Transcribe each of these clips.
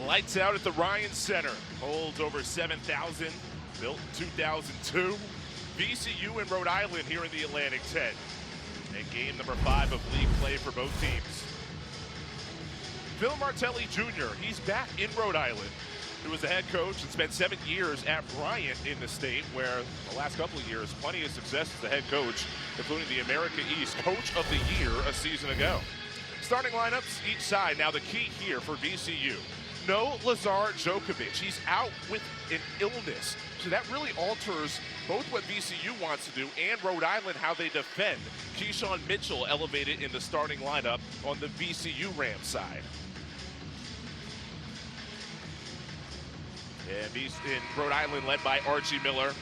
Lights out at the Ryan Center. Holds over 7,000. Built in 2002. VCU in Rhode Island here in the Atlantic 10. And game number 5 of league play for both teams. Phil Martelli Jr., he's back in Rhode Island. He was the head coach and spent 7 years at Bryant in the state, where the last couple of years, plenty of success as the head coach, including the America East Coach of the Year a season ago. Starting lineups each side. Now the key here for VCU. No Lazar Djokovic. He's out with an illness. So that really alters both what VCU wants to do and Rhode Island how they defend. Keyshawn Mitchell elevated in the starting lineup on the VCU Rams side. And in Rhode Island led by Archie Miller,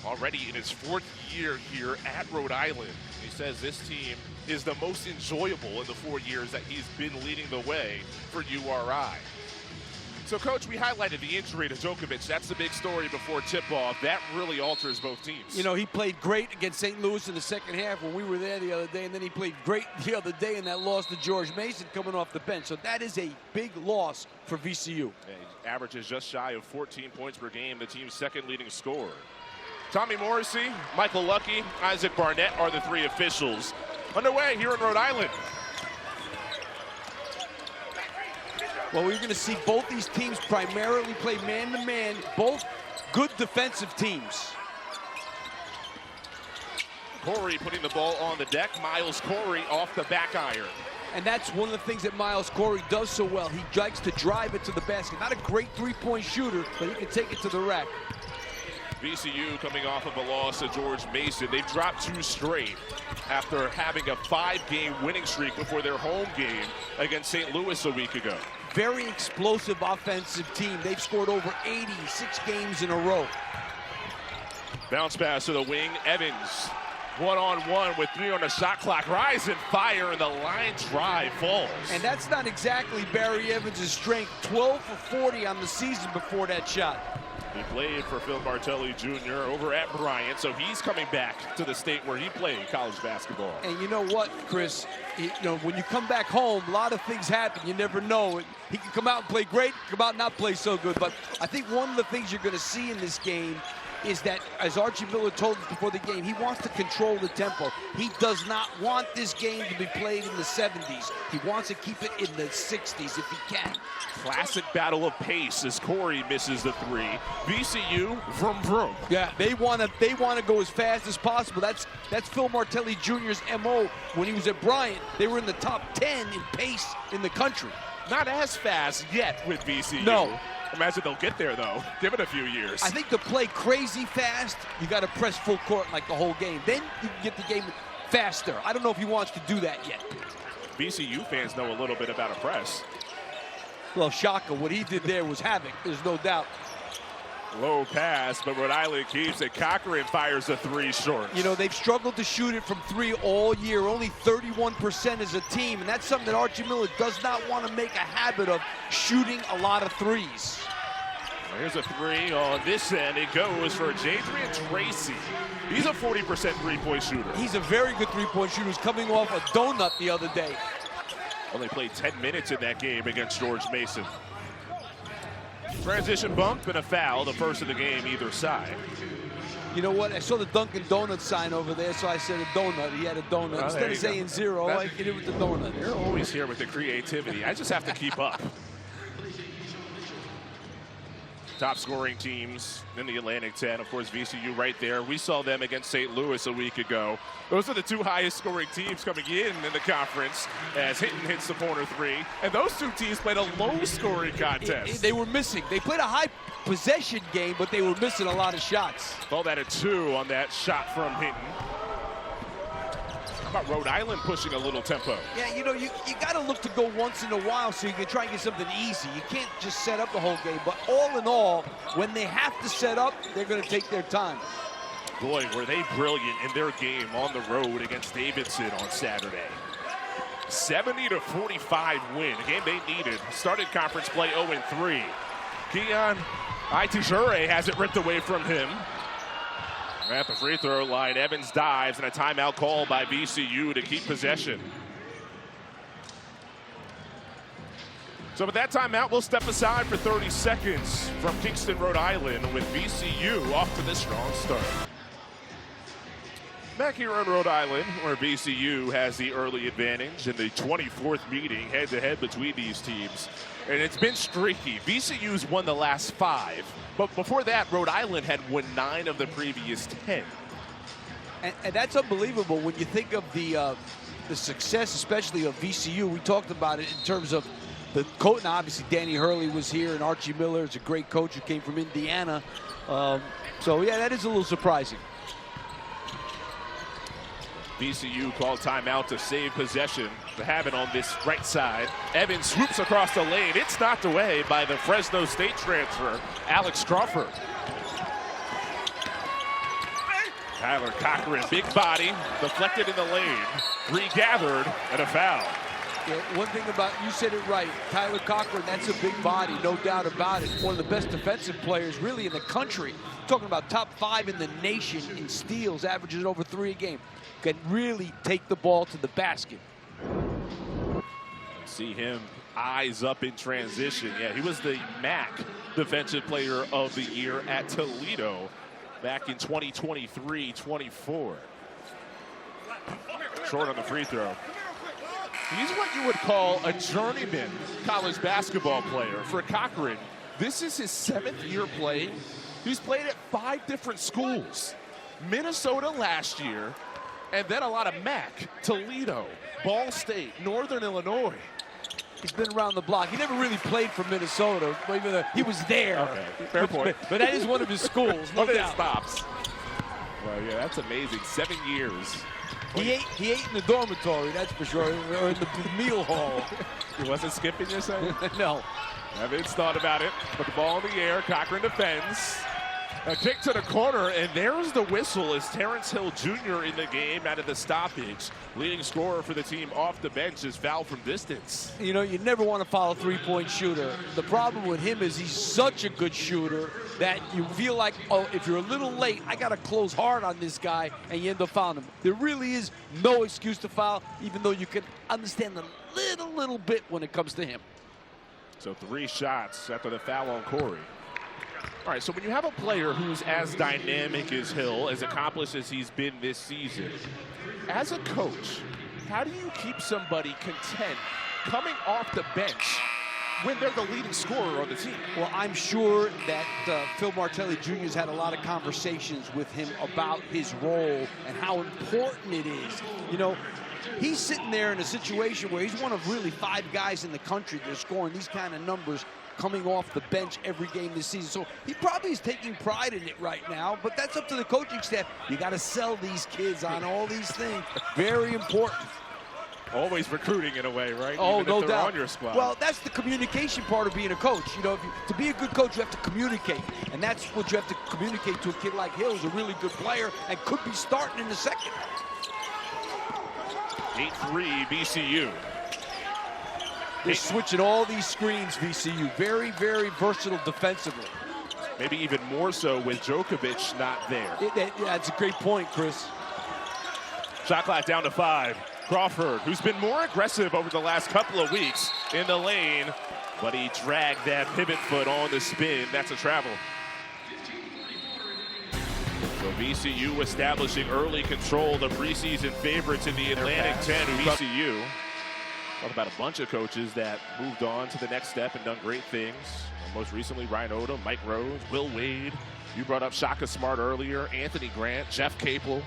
already in his 4th year here at Rhode Island. He says this team is the most enjoyable in the 4 years that he's been leading the way for URI. So, Coach, we highlighted the injury to Djokovic. That's the big story before tip-off. That really alters both teams. You know, he played great against St. Louis in the second half when we were there the other day, and then he played great the other day in that loss to George Mason coming off the bench. So that is a big loss for VCU. He averages just shy of 14 points per game, the team's second leading scorer. Tommy Morrissey, Michael Lucky, Isaac Barnett are the 3 officials. Underway here in Rhode Island. Well, we're going to see both these teams primarily play man-to-man, both good defensive teams. Corey putting the ball on the deck. Miles Corey off the back iron. And that's one of the things that Miles Corey does so well. He likes to drive it to the basket. Not a great three-point shooter, but he can take it to the rack. VCU coming off of a loss to George Mason. They've dropped 2 straight after having a 5-game winning streak before their home game against St. Louis a week ago. Very explosive offensive team. They've scored over 86 games in a row. Bounce pass to the wing. Evans, one-on-one with 3 on the shot clock. Rise and fire, and the line drive falls. And that's not exactly Barry Evans' strength. 12 for 40 on the season before that shot. He played for Phil Martelli Jr. over at Bryant, so he's coming back to the state where he played college basketball. And you know what, Chris? You know, when you come back home, a lot of things happen. You never know. He can come out and play great, come out and not play so good. But I think one of the things you're going to see in this game is that, as Archie Miller told us before the game, he wants to control the tempo. He does not want this game to be played in the 70s. He wants to keep it in the 60s if he can. Classic battle of pace as Corey misses the 3. VCU, vroom vroom. Yeah, they want to go as fast as possible. That's Phil Martelli Jr.'s MO. When he was at Bryant, they were in the top 10 in pace in the country. Not as fast yet with VCU. No. Imagine they'll get there, though. Give it a few years. I think to play crazy fast, you got to press full court like the whole game. Then you can get the game faster. I don't know if he wants to do that yet. VCU fans know a little bit about a press. Well, Shaka, what he did there was havoc. There's no doubt. Low pass, but Rhode Island keeps it. Cochran fires the 3 short. You know, they've struggled to shoot it from 3 all year, only 31% as a team, and that's something that Archie Miller does not want to make a habit of, shooting a lot of 3s. Here's a 3 on this end. It goes for Jadrian Tracy. He's a 40% three-point shooter. He's a very good three-point shooter. He's coming off a donut the other day. Only played 10 minutes in that game against George Mason. Transition bump and a foul, the first of the game either side. You know what? I saw the Dunkin' Donuts sign over there, so I said a donut. He had a donut. Instead of saying 0, I hit it with the donut. You're always here with the creativity. I just have to keep up. Top scoring teams in the Atlantic 10. Of course, VCU right there. We saw them against St. Louis a week ago. Those are the 2 highest scoring teams coming in the conference as Hinton hits the corner 3. And those 2 teams played a low scoring contest. They were missing. They played a high possession game, but they were missing a lot of shots. Call that a 2 on that shot from Hinton. How about Rhode Island pushing a little tempo? Yeah, you know, you got to look to go once in a while so you can try and get something easy. You can't just set up the whole game. But all in all, when they have to set up, they're going to take their time. Boy, were they brilliant in their game on the road against Davidson on Saturday. 70-45 win, a game they needed. Started conference play 0-3. Keon Itijure has it ripped away from him. At the free throw line, Evans dives, and a timeout call by VCU to keep possession. So with that timeout, we'll step aside for 30 seconds from Kingston, Rhode Island, with VCU off to this strong start. Back here in Rhode Island, where VCU has the early advantage in the 24th meeting head-to-head between these teams. And it's been streaky. VCU's won the last 5. But before that, Rhode Island had won 9 of the previous 10. And that's unbelievable when you think of the success, especially of VCU. We talked about it in terms of the coach. Now, obviously, Danny Hurley was here, and Archie Miller is a great coach who came from Indiana. So, yeah, that is a little surprising. VCU called timeout to save possession. They have it on this right side. Evans swoops across the lane. It's knocked away by the Fresno State transfer, Alex Crawford. Tyler Cochran, big body, deflected in the lane, regathered, and a foul. Yeah, one thing about, you said it right, Tyler Cochran, that's a big body, no doubt about it. One of the best defensive players really in the country. Talking about top 5 in the nation in steals, averages over 3 a game. Can really take the ball to the basket. See him eyes up in transition. Yeah, he was the MAC Defensive Player of the Year at Toledo back in 2023-24. Short on the free throw. He's what you would call a journeyman college basketball player. For Cochran, this is his 7th year playing. He's played at 5 different schools. Minnesota last year, and then a lot of MAC, Toledo, Ball State, Northern Illinois. He's been around the block. He never really played for Minnesota, even though he was there. Okay, fair point. But that is one of his schools, no doubt. Stops. Well, yeah, that's amazing. 7 years. He ate in the dormitory, that's for sure, or in the meal hall. He wasn't skipping, you're saying? No. Evans thought about it. Put the ball in the air. Cochran defends. A kick to the corner, and there's the whistle as Terrence Hill Jr. in the game out of the stoppage. Leading scorer for the team off the bench is fouled from distance. You know, you never want to foul a three-point shooter. The problem with him is he's such a good shooter that you feel like, oh, if you're a little late, I got to close hard on this guy, and you end up fouling him. There really is no excuse to foul, even though you can understand a little bit when it comes to him. So 3 shots after the foul on Corey. All right, so when you have a player who's as dynamic as Hill, as accomplished as he's been this season, as a coach, how do you keep somebody content coming off the bench when they're the leading scorer on the team? Well, I'm sure that Phil Martelli Jr. has had a lot of conversations with him about his role and how important it is. You know, he's sitting there in a situation where he's one of really 5 guys in the country that are scoring these kind of numbers coming off the bench every game this season. So he probably is taking pride in it right now, but that's up to the coaching staff. You got to sell these kids on all these things. Very important. Always recruiting in a way, right? Oh, even no if they're doubt. on your squad. Well, that's the communication part of being a coach. You know, to be a good coach, you have to communicate. And that's what you have to communicate to a kid like Hill, who's a really good player and could be starting in the second. 8-3 VCU. They're switching all these screens, VCU. Very, very versatile defensively. Maybe even more so with Djokovic not there. Yeah, that's a great point, Chris. Shot clock down to 5. Crawford, who's been more aggressive over the last couple of weeks in the lane, but he dragged that pivot foot on the spin. That's a travel. So VCU establishing early control, the preseason favorites in the Atlantic 10. VCU. Talk about a bunch of coaches that moved on to the next step and done great things. Most recently, Ryan Odom, Mike Rose, Will Wade. You brought up Shaka Smart earlier, Anthony Grant, Jeff Capel.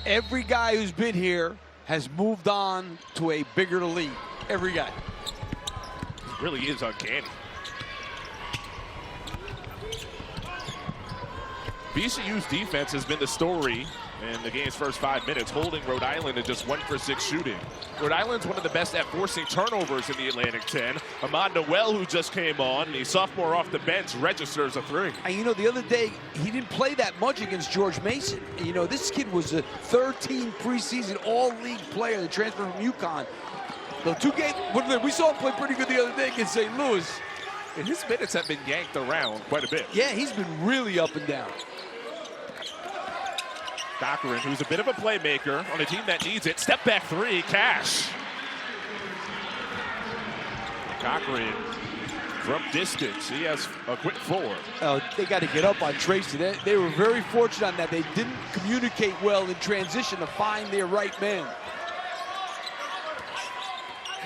Every guy who's been here has moved on to a bigger league. Every guy. It really is uncanny. VCU's defense has been the story in the game's first 5 minutes, holding Rhode Island to just 1 for 6 shooting. Rhode Island's one of the best at forcing turnovers in the Atlantic 10. Ahmad Noel, who just came on, the sophomore off the bench, registers a 3. And you know, the other day, he didn't play that much against George Mason. You know, this kid was a 13 preseason all-league player that transferred from UConn. The 2 games, we saw him play pretty good the other day against St. Louis. And his minutes have been yanked around quite a bit. Yeah, he's been really up and down. Cochran, who's a bit of a playmaker on a team that needs it. Step back 3, Cash. Cochran from distance. He has a quick 4. They got to get up on Tracy. They were very fortunate on that. They didn't communicate well in transition to find their right man.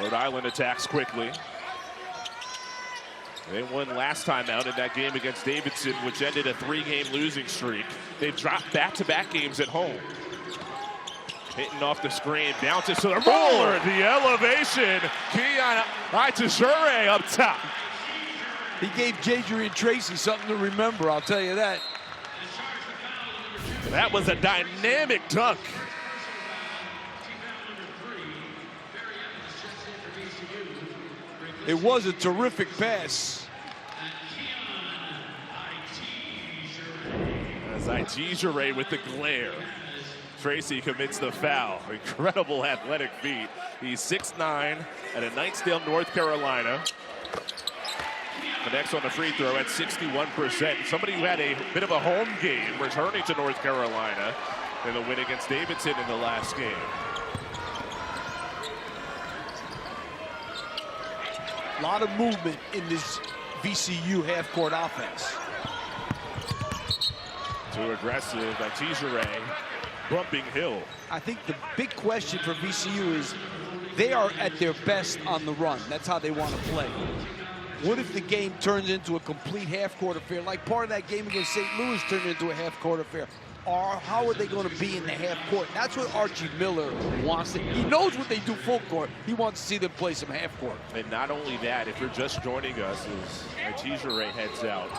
Rhode Island attacks quickly. They won last time out in that game against Davidson, which ended a 3-game losing streak. They've dropped back-to-back games at home. Hitting off the screen, bounces to the roller. The elevation. Keon Itajure up top. He gave JJ and Tracy something to remember, I'll tell you that. That was a dynamic dunk. It was a terrific pass. As Itajure with the glare. Tracy commits the foul. Incredible athletic feat. He's 6'9" out of Knightsdale, North Carolina. Connects on the free throw at 61%. Somebody who had a bit of a home game returning to North Carolina in the win against Davidson in the last game. A lot of movement in this VCU half-court offense. Too aggressive, Itajure bumping Hill. I think the big question for VCU is they are at their best on the run. That's how they want to play. What if the game turns into a complete half-court affair, like part of that game against St. Louis turned into a half-court affair? Or how are they going to be in the half-court? That's what Archie Miller wants. He knows what they do full court. He wants to see them play some half-court. And not only that, if you're just joining us as Itajure heads out,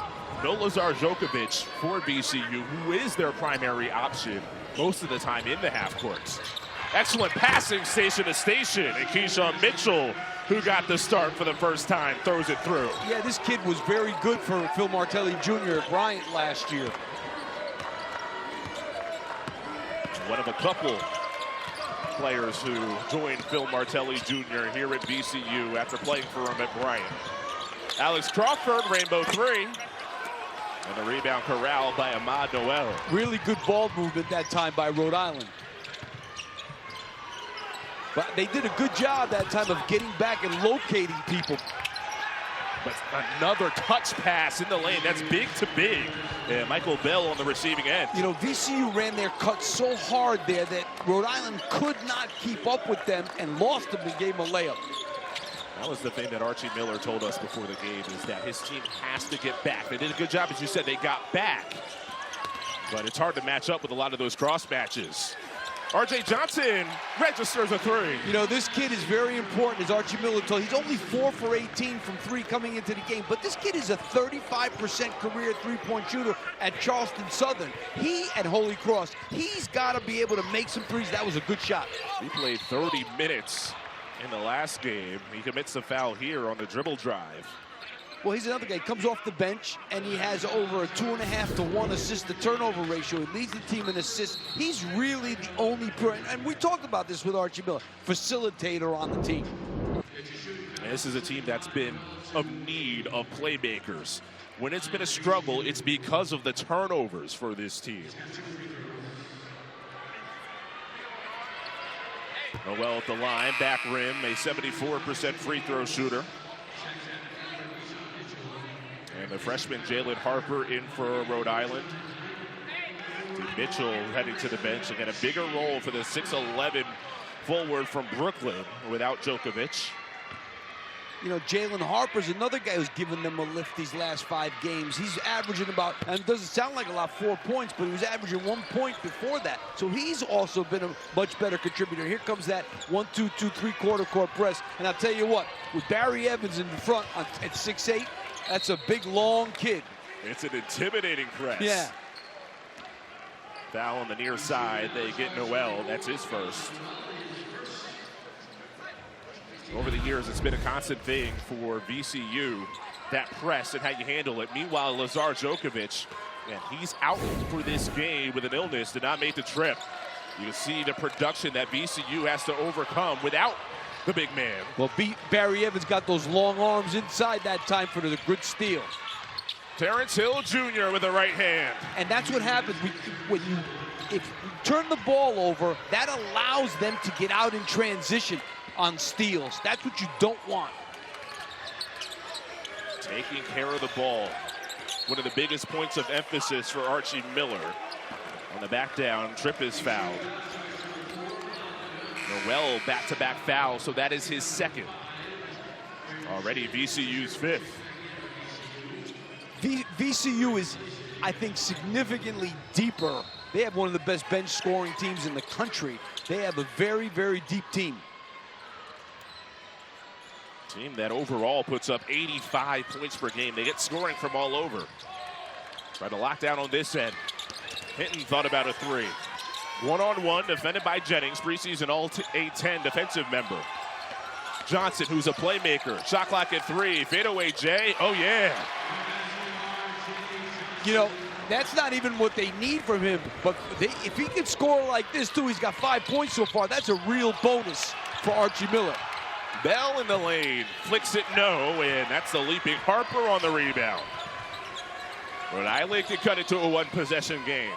no Lazar Djokovic for VCU, who is their primary option most of the time in the half-courts. Excellent passing station to station. And Keyshawn Mitchell, who got the start for the first time, throws it through. Yeah, this kid was very good for Phil Martelli Jr. at Bryant last year. One of a couple players who joined Phil Martelli Jr. here at VCU after playing for him at Bryant. Alex Crawford, rainbow 3. And the rebound corralled by Ahmad Noel. Really good ball movement that time by Rhode Island. But they did a good job that time of getting back and locating people. But another touch pass in the lane. That's big to big. And Michael Bell on the receiving end. You know, VCU ran their cut so hard there that Rhode Island could not keep up with them and lost them and gave them a layup. That was the thing that Archie Miller told us before the game, is that his team has to get back. They did a good job, as you said, they got back. But it's hard to match up with a lot of those cross matches. R.J. Johnson registers a 3. You know, this kid is very important, as Archie Miller told. He's only 4 for 18 from 3 coming into the game, but this kid is a 35% career three-point shooter at Charleston Southern. He at Holy Cross, he's got to be able to make some threes. That was a good shot. He played 30 minutes in the last game. He commits a foul here on the dribble drive. Well, he's another guy. He comes off the bench, and he has over a 2.5 to 1 assist-to-turnover ratio. He leads the team in assists. He's really the only, and we talked about this with Archie Miller, facilitator on the team. And this is a team that's been of need of playmakers. When it's been a struggle, it's because of the turnovers for this team. Noel at the line, back rim, a 74% free throw shooter. And the freshman Jalen Harper in for Rhode Island. Mitchell heading to the bench. Again, a bigger role for the 6'11" forward from Brooklyn without Djokovic. You know, Jalen Harper's another guy who's given them a lift these last 5 games. He's averaging about, and it doesn't sound like a lot, 4 points, but he was averaging 1 point before that. So he's also been a much better contributor. Here comes that 1-2-2-3 quarter court press. And I'll tell you what, with Barry Evans in the front at 6'8", that's a big, long kid. It's an intimidating press. Yeah. Foul on the near side. They get Noel. That's his first. Over the years, it's been a constant thing for VCU, that press and how you handle it. Meanwhile, Lazar Djokovic, and he's out for this game with an illness, did not make the trip. You can see the production that VCU has to overcome without the big man. Well, Barry Evans got those long arms inside that time for the good steal. Terrence Hill Jr. with the right hand. And that's what happens if you turn the ball over, that allows them to get out in transition on steals. That's what you don't want. taking care of the ball. One of the biggest points of emphasis for Archie Miller. On the back down, Tripp is fouled. Noel back-to-back fouls, so that is his second. Already VCU's fifth. VCU is, I think, significantly deeper. They have one of the best bench scoring teams in the country. They have a very, very deep team. Team that overall puts up 85 points per game. They get scoring from all over. Try to lock down on this end. Hinton thought about a three. One-on-one, defended by Jennings, preseason All-A-10 defensive member. Johnson, who's a playmaker. Shot clock at 3. Fadeaway Jay. Oh, yeah. You know, that's not even what they need from him. But if he can score like this, too, he's got 5 points so far. That's a real bonus for Archie Miller. Bell in the lane. Flicks it no, and that's the leaping Harper on the rebound. Rhode Island could cut it to a one-possession game.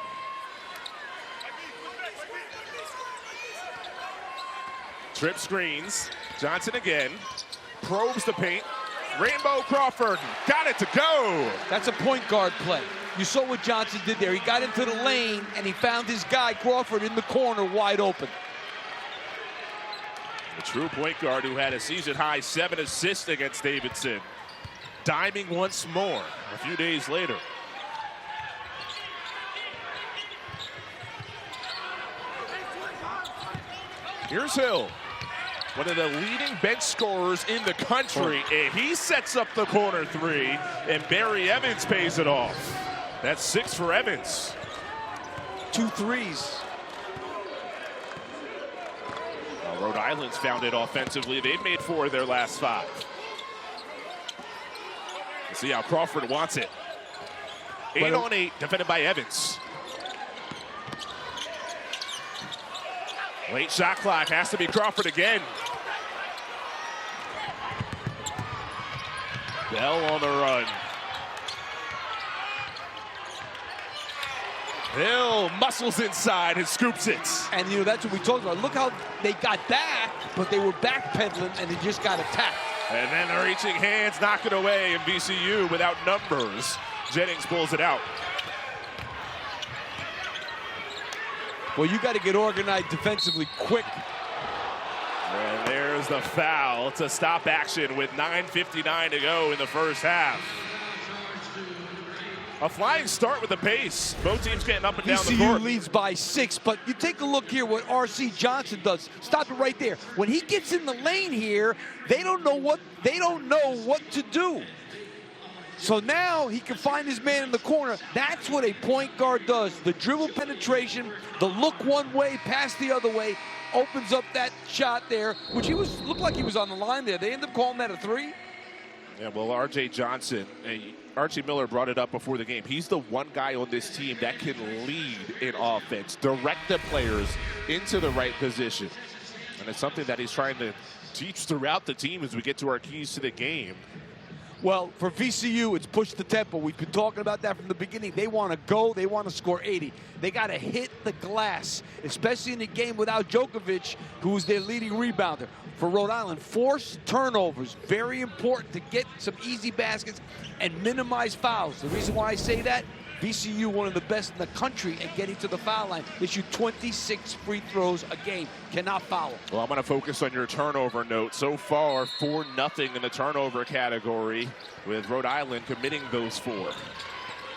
Tripp screens. Johnson again. Probes the paint. Rainbow Crawford got it to go. That's a point guard play. You saw what Johnson did there. He got into the lane, and he found his guy, Crawford, in the corner wide open. The true point guard who had a season-high 7 assists against Davidson. Diming once more a few days later. Here's Hill, one of the leading bench scorers in the country, and he sets up the corner three, and Barry Evans pays it off. That's 6 for Evans. 2 threes. Well, Rhode Island's found it offensively. They've made 4 of their last 5. Let's see how Crawford wants it. 8 on 8, defended by Evans. Late shot clock, has to be Crawford again. Bell on the run. Hill muscles inside and scoops it. And, you know, that's what we talked about. Look how they got back, but they were backpedaling, and they just got attacked. And then the reaching hands knock it away, and VCU without numbers. Jennings pulls it out. Well, you got to get organized defensively quick. And there's the foul to stop action with 9:59 to go in the first half. A flying start with the pace. Both teams getting up and down the court. VCU leads by 6, but you take a look here what R.C. Johnson does. Stop it right there. When he gets in the lane here, they don't know what to do. So now he can find his man in the corner. That's what a point guard does. The dribble penetration, the look one way, pass the other way, opens up that shot there, which looked like he was on the line there. They end up calling that a 3. Yeah, well, R.J. Johnson, Archie Miller brought it up before the game. He's the one guy on this team that can lead in offense, direct the players into the right position. And it's something that he's trying to teach throughout the team as we get to our keys to the game. Well, for VCU, it's push the tempo. We've been talking about that from the beginning. They want to go. They want to score 80. They got to hit the glass, especially in a game without Djokovic, who's their leading rebounder. For Rhode Island, force turnovers. Very important to get some easy baskets and minimize fouls. The reason why I say that, VCU, one of the best in the country at getting to the foul line. They shoot 26 free throws a game. Cannot foul. Well, I'm going to focus on your turnover note. So far, 4-0 in the turnover category, with Rhode Island committing those 4.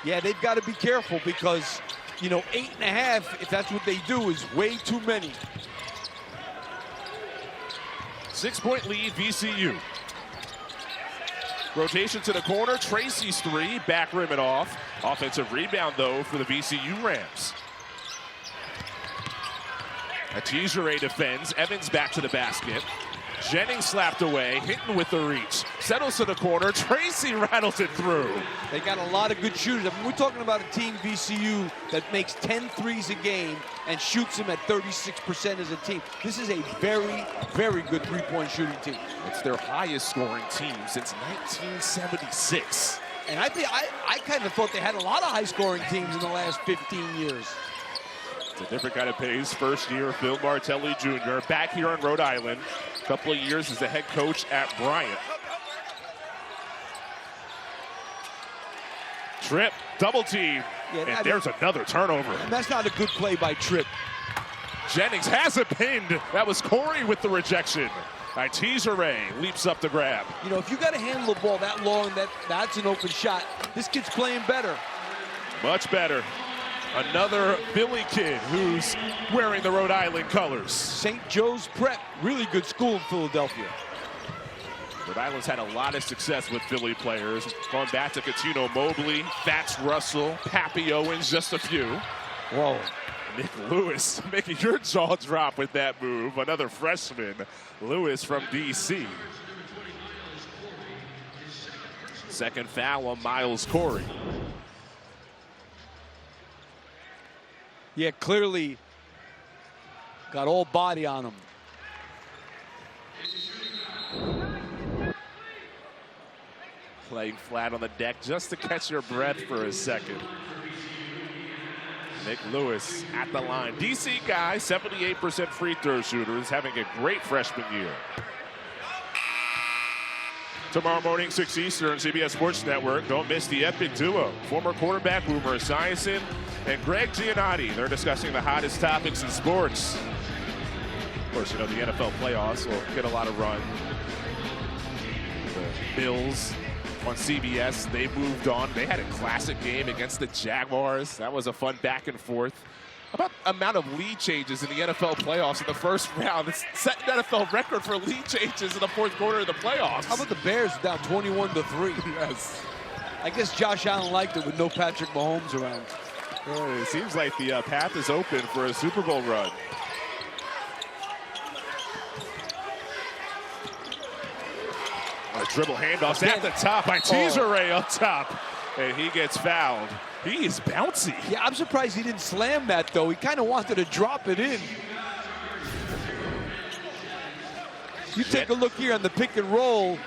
Yeah, they've got to be careful because, you know, 8.5, if that's what they do, is way too many. 6-point lead, VCU. Rotation to the corner, Tracy's 3, back rim it off. Offensive rebound, though, for the VCU Rams. Atizure defends, Evans back to the basket. Jennings slapped away, Hinton with the reach. Settles to the corner, Tracy rattles it through. They got a lot of good shooters. I mean, we're talking about a team, VCU, that makes 10 threes a game and shoots them at 36% as a team. This is a very, very good three-point shooting team. It's their highest scoring team since 1976. And I kind of thought they had a lot of high-scoring teams in the last 15 years. It's a different kind of pace. First year, Phil Martelli Jr. back here on Rhode Island. A couple of years as the head coach at Bryant. Tripp, double team, and there's another turnover. And that's not a good play by Tripp. Jennings has it pinned. That was Corey with the rejection. Itizere leaps up to grab. You know, if you got to handle the ball that long, that's an open shot. This kid's playing better. Much better. Another Philly kid who's wearing the Rhode Island colors. St. Joe's Prep, really good school in Philadelphia. Rhode Island's had a lot of success with Philly players. Going back to Catino Mobley, Fats Russell, Pappy Owens, just a few. Whoa. Nick Lewis making your jaw drop with that move. Another freshman, Lewis from DC. Second foul on Miles Corey. Yeah, clearly got all body on him. Playing flat on the deck just to catch your breath for a second. Nick Lewis at the line. DC guy, 78% free throw shooter, is having a great freshman year. Tomorrow morning, 6 Eastern, CBS Sports Network. Don't miss the epic duo. Former quarterback Boomer Esiason and Greg Giannotti. They're discussing the hottest topics in sports. Of course, you know, the NFL playoffs will get a lot of run. The Bills on CBS, they moved on. They had a classic game against the Jaguars. That was a fun back and forth. How about amount of lead changes in the NFL playoffs in the first round? It's set an NFL record for lead changes in the fourth quarter of the playoffs. How about the Bears down 21-3? Yes. I guess Josh Allen liked it with no Patrick Mahomes around. Well, it seems like the path is open for a Super Bowl run. Dribble handoffs at the top by Itizere up top, and he gets fouled. He is bouncy. Yeah, I'm surprised he didn't slam that, though. He kind of wanted to drop it in. You take a look here on the pick and roll.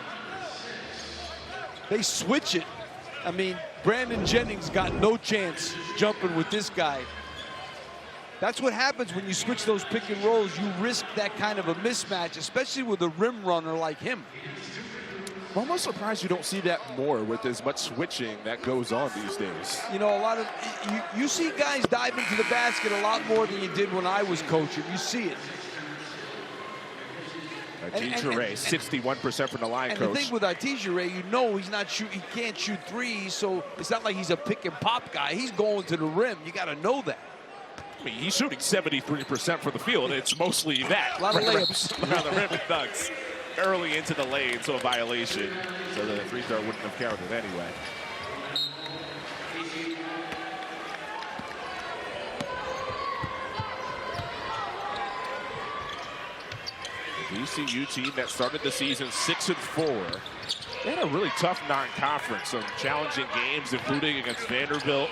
They switch it. I mean, Brandon Jennings got no chance jumping with this guy. That's what happens when you switch those pick and rolls. You risk that kind of a mismatch, especially with a rim runner like him. I'm almost surprised you don't see that more with as much switching that goes on these days. You know, a lot of you see guys dive into the basket a lot more than you did when I was coaching. You see it. Itizere, 61% from the line, and coach. And the thing with Itizere, you know he can't shoot threes, so it's not like he's a pick and pop guy. He's going to the rim. You got to know that. I mean, he's shooting 73% from the field. It's mostly that. A lot of layups. Around the rim and dunks. Early into the lane, so a violation. So the free throw wouldn't have counted anyway. The VCU team that started the season 6-4. They had a really tough non-conference, some challenging games, including against Vanderbilt.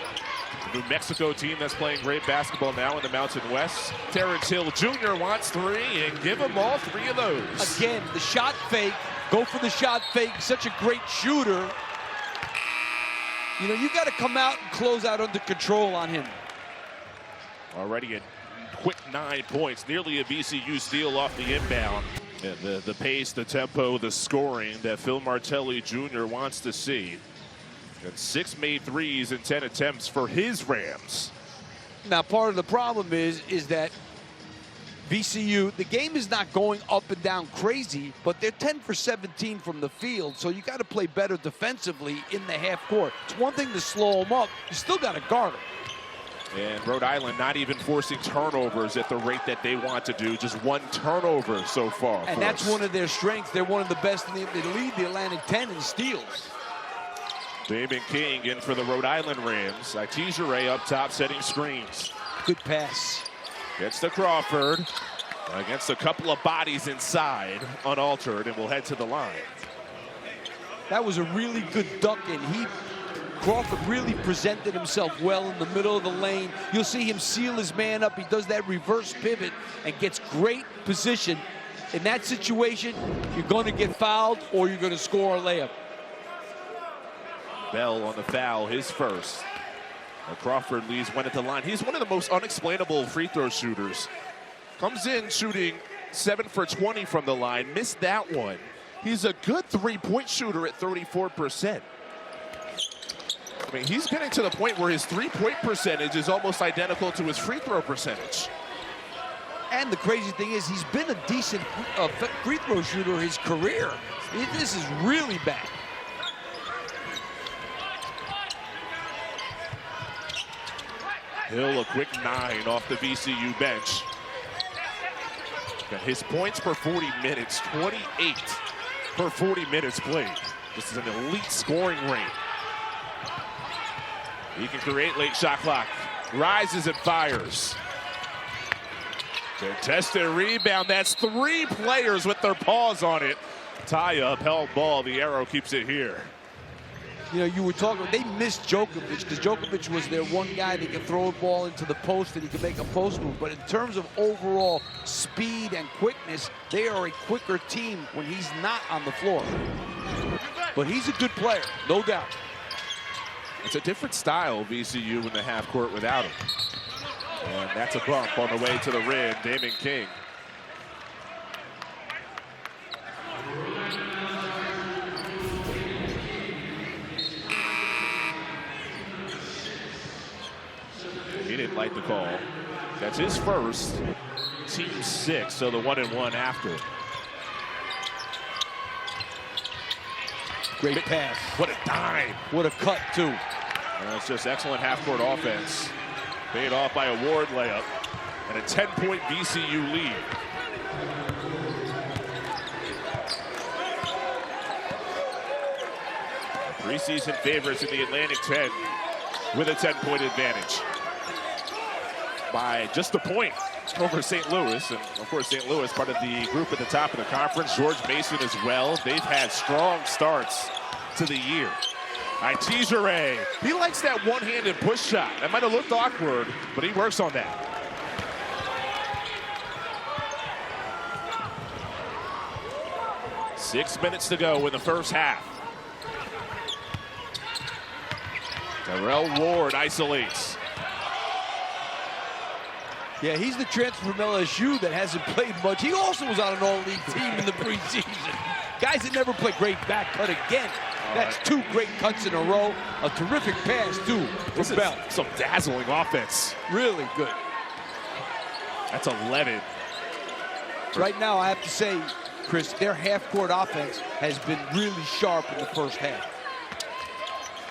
The New Mexico team that's playing great basketball now in the Mountain West. Terrence Hill Jr. wants three, and give him all three of those. Again, the shot fake. Go for the shot fake. Such a great shooter. You know, you got to come out and close out under control on him. Already a quick 9 points. Nearly a VCU steal off the inbound. And the pace, the tempo, the scoring that Phil Martelli Jr. wants to see. And 6 made threes in 10 attempts for his Rams. Now, part of the problem is that VCU, the game is not going up and down crazy, but they're 10 for 17 from the field, so you got to play better defensively in the half court. It's one thing to slow them up. You still got to guard them. And Rhode Island not even forcing turnovers at the rate that they want to do. Just 1 turnover so far. And that's one of their strengths. They're one of the best in the lead, the Atlantic 10 in steals. Damon King in for the Rhode Island Rams. Itizere up top setting screens. Good pass. Gets to Crawford. Against a couple of bodies inside, unaltered, and will head to the line. That was a really good dunk, and Crawford really presented himself well in the middle of the lane. You'll see him seal his man up. He does that reverse pivot and gets great position. In that situation, you're going to get fouled or you're going to score a layup. Bell on the foul, his first. Crawford leaves one at the line. He's one of the most unexplainable free throw shooters. Comes in shooting 7 for 20 from the line. Missed that one. He's a good three-point shooter at 34%. I mean, he's getting to the point where his three-point percentage is almost identical to his free throw percentage. And the crazy thing is he's been a decent free throw shooter his career. This is really bad. Hill a quick 9 off the VCU bench. Got his points per 40 minutes, 28 per 40 minutes played. This is an elite scoring rate. He can create late shot clock. Rises and fires. Contested rebound. That's 3 players with their paws on it. Tie up, held ball. The arrow keeps it here. You know, you were talking, they missed Djokovic because Djokovic was their one guy that could throw a ball into the post and he could make a post move. But in terms of overall speed and quickness, they are a quicker team when he's not on the floor. But he's a good player, no doubt. It's a different style, VCU, in the half court without him. And that's a bump on the way to the rim, Damon King. He didn't like the call. That's his first, team 6, so the 1-and-1 after. Great pass. What a dime. What a cut, too. It's just excellent half-court offense. Paid off by a Ward layup. And a 10-point VCU lead. Preseason favorites in the Atlantic 10 with a 10-point advantage. By just a point over St. Louis. And, of course, St. Louis, part of the group at the top of the conference. George Mason as well. They've had strong starts to the year. Jure, he likes that one-handed push shot. That might have looked awkward, but he works on that. Six minutes to go in the first half. Terrell Ward isolates. Yeah, he's the transfer from LSU that hasn't played much. He also was on an all-league team in the preseason. Guys that never play great back cut again. That's 2 great cuts in a row. A terrific pass, too, from Bell. Some dazzling offense. Really good. That's 11. Right now, I have to say, Chris, their half-court offense has been really sharp in the first half.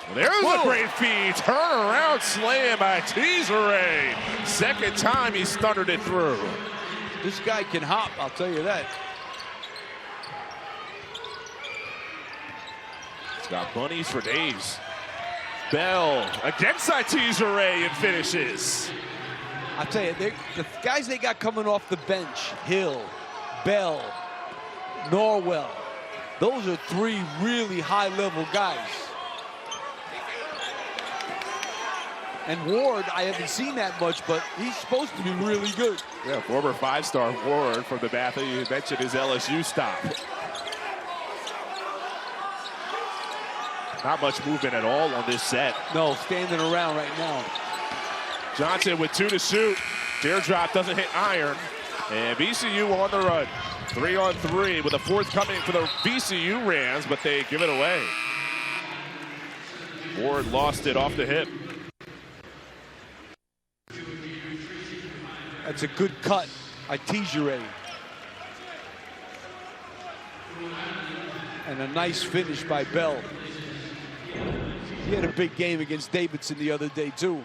Well, there's a great feed. Turnaround slam by Jure. Second time he stuttered it through. This guy can hop, I'll tell you that. It's got bunnies for days. Bell against Jure and finishes. I'll tell you, the guys they got coming off the bench, Hill, Bell, Norwell, those are 3 really high-level guys. And Ward, I haven't seen that much, but he's supposed to be really good. Yeah, former 5-star Ward from the Bath. You mentioned his LSU stop. Not much movement at all on this set. No, standing around right now. Johnson with 2 to shoot. Teardrop doesn't hit iron. And VCU on the run. 3-on-3 with a 4th coming for the VCU Rams, but they give it away. Ward lost it off the hip. That's a good cut by Jure. And a nice finish by Bell. He had a big game against Davidson the other day, too.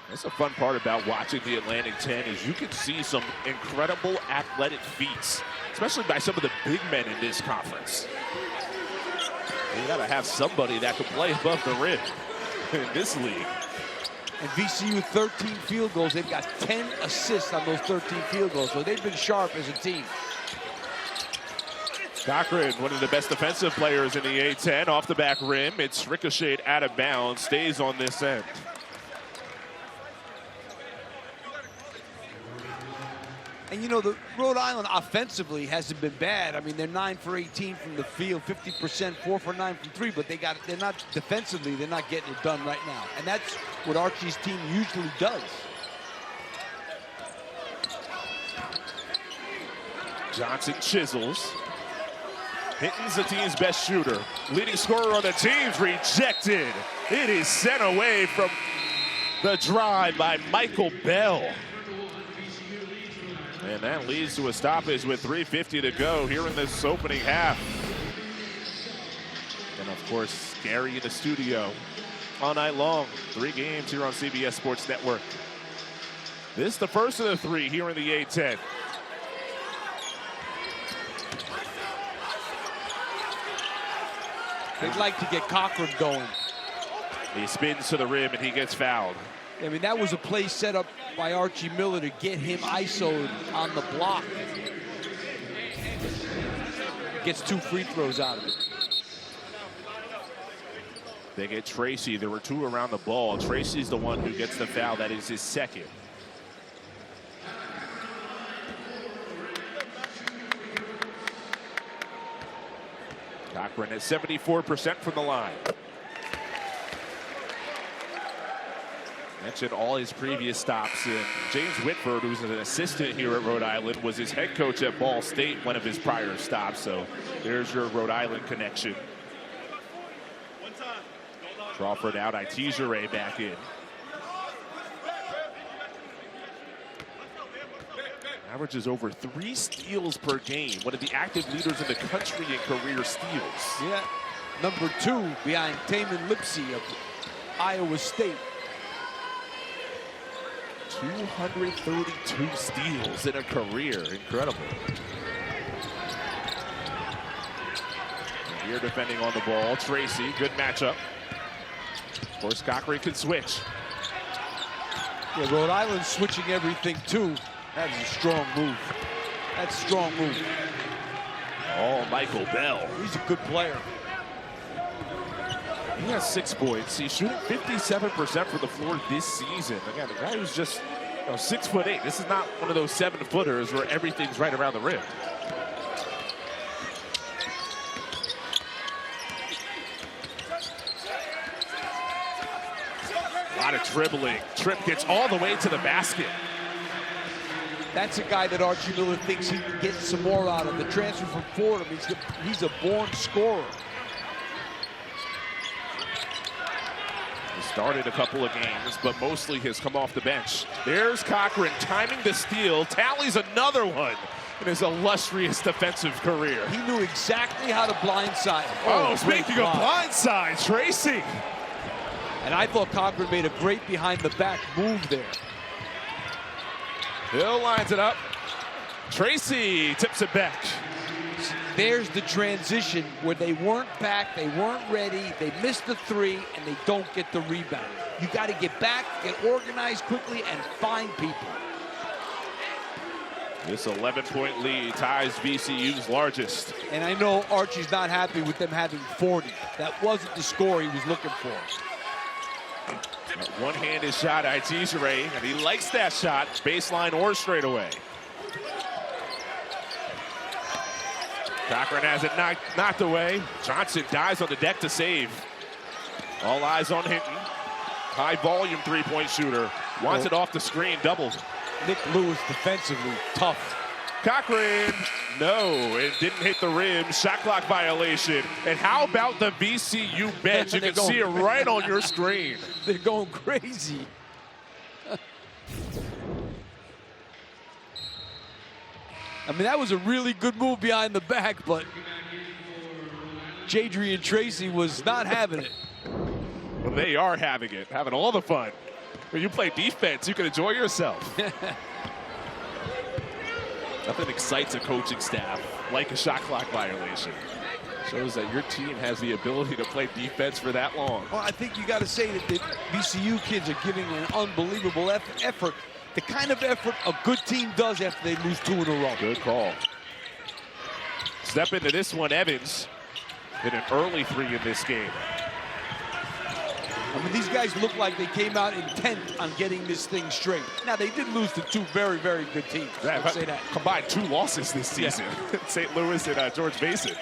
That's the fun part about watching the Atlantic 10 is you can see some incredible athletic feats, especially by some of the big men in this conference. You got to have somebody that can play above the rim in this league. And VCU 13 field goals. They've got 10 assists on those 13 field goals, so they've been sharp as a team. Cochran, one of the best defensive players in the A-10, off the back rim. It's ricocheted out of bounds, stays on this end. And you know, the Rhode Island offensively hasn't been bad. I mean, they're 9 for 18 from the field, 50%, 4 for 9 from 3, but they're not defensively, they're not getting it done right now. And that's what Archie's team usually does. Johnson chisels. Hinton's the team's best shooter. Leading scorer on the team's rejected. It is sent away from the drive by Michael Bell. And that leads to a stoppage with 3:50 to go here in this opening half. And of course, Gary in the studio all night long. 3 games here on CBS Sports Network. This is the first of the 3 here in the A-10. They'd like to get Cochran going. He spins to the rim and he gets fouled. I mean, that was a play set up by Archie Miller to get him ISO'd on the block. Gets 2 free throws out of it. They get Tracy. There were 2 around the ball. Tracy's the one who gets the foul. That is his second. Cochran at 74% from the line. Mentioned all his previous stops. And James Whitford, who's an assistant here at Rhode Island, was his head coach at Ball State, one of his prior stops. So there's your Rhode Island connection. Crawford out, Itijere back in. Averages over 3 steals per game. One of the active leaders in the country in career steals. Yeah, number 2 behind Taman Lipsey of Iowa State. 232 steals in a career. Incredible. And here defending on the ball, Tracy. Good matchup. Of course, Cochran can switch. Yeah, Rhode Island switching everything too. That is a strong move. That's a strong move. Oh, Michael Bell. He's a good player. He has 6 points. He's shooting 57% from the floor this season. Again, the guy who's just 6'8". This is not one of those 7-footers where everything's right around the rim. A lot of dribbling. Tripp gets all the way to the basket. That's a guy that Archie Miller thinks he can get some more out of. The transfer from Fordham, he's a born scorer. He started a couple of games, but mostly has come off the bench. There's Cochran timing the steal, tallies another one in his illustrious defensive career. He knew exactly how to blindside. Oh, speaking of blindside, Tracy. And I thought Cochran made a great behind-the-back move there. Hill lines it up. Tracy tips it back. There's the transition where they weren't back, they weren't ready, they missed the 3, and they don't get the rebound. You got to get back, get organized quickly, and find people. This 11-point lead ties VCU's largest. And I know Archie's not happy with them having 40. That wasn't the score he was looking for. One-handed shot, Itijere, and he likes that shot, baseline or straightaway. Cochran has it knocked away. Johnson dives on the deck to save. All eyes on Hinton. High-volume 3-point shooter. Wants it off the screen, doubled. Nick Lewis defensively tough. Cochran, no, it didn't hit the rim. Shot clock violation. And how about the VCU bench? You can see it right on your screen. They're going crazy. I mean, that was a really good move behind the back, but Jadrian Tracy was not having it. Well, they are having it, having all the fun. When you play defense, you can enjoy yourself. Nothing excites a coaching staff like a shot clock violation. Shows that your team has the ability to play defense for that long. Well, I think you got to say that the VCU kids are giving an unbelievable effort. The kind of effort a good team does after they lose 2 in a row. Good call. Step into this one, Evans. Hit an early 3 in this game. I mean, these guys look like they came out intent on getting this thing straight. Now, they did lose to 2 very, very good teams. Let's say that. Combined 2 losses this season. Yeah. St. Louis and George Mason.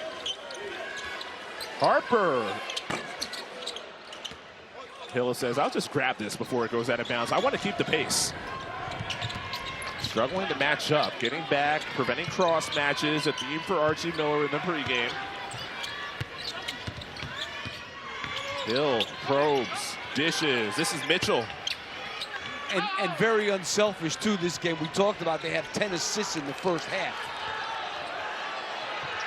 Harper. Hill says, I'll just grab this before it goes out of bounds. I want to keep the pace. Struggling to match up. Getting back, preventing cross matches. A theme for Archie Miller in the pregame. Hill probes, dishes. This is Mitchell. And very unselfish, too, this game. We talked about they have 10 assists in the first half.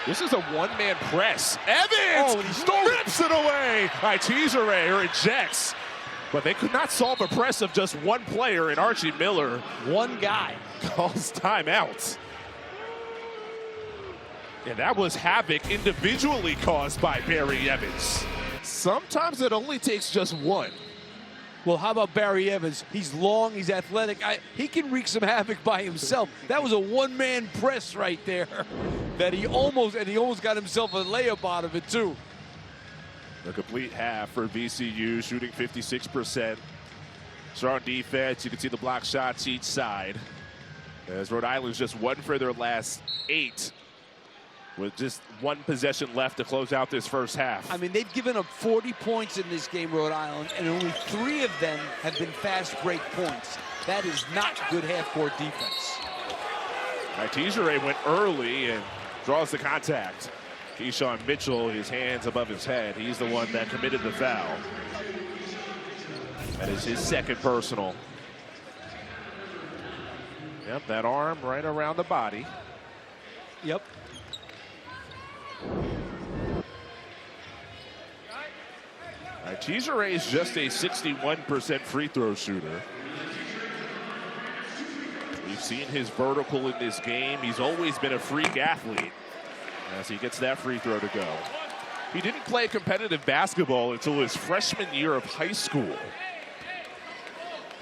This is a one-man press. Evans rips it away. Tejere rejects. But they could not solve a press of just one player, and Archie Miller, one guy, calls timeout. And that was havoc individually caused by Barry Evans. Sometimes it only takes just one. Well, how about Barry Evans? He's long, he's athletic. He can wreak some havoc by himself. That was a one-man press right there that he almost got himself a layup out of it, too. A complete half for VCU, shooting 56%. Strong defense. You can see the block shots each side. As Rhode Island's just won for their last 8, with just one possession left to close out this first half. I mean, they've given up 40 points in this game, Rhode Island, and only 3 of them have been fast break points. That is not good half-court defense. Tejere went early and draws the contact. Keyshawn Mitchell, his hands above his head. He's the one that committed the foul. That is his second personal. Yep, that arm right around the body. Yep. Tejere is just a 61% free throw shooter. We've seen his vertical in this game. He's always been a freak athlete as he gets that free throw to go. He didn't play competitive basketball until his freshman year of high school.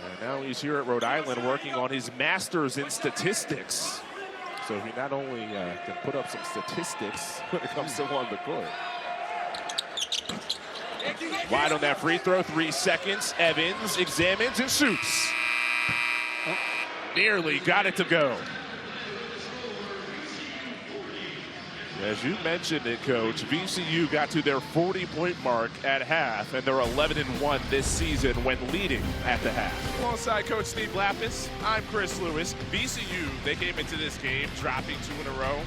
And now he's here at Rhode Island working on his master's in statistics. So he not only can put up some statistics when it comes to on the court. Wide on that free throw, 3 seconds. Evans examines and shoots. Nearly got it to go. As you mentioned it, Coach, VCU got to their 40-point mark at half, and they're 11-1 this season when leading at the half. Alongside Coach Steve Lapis, I'm Chris Lewis. VCU, they came into this game dropping 2 in a row,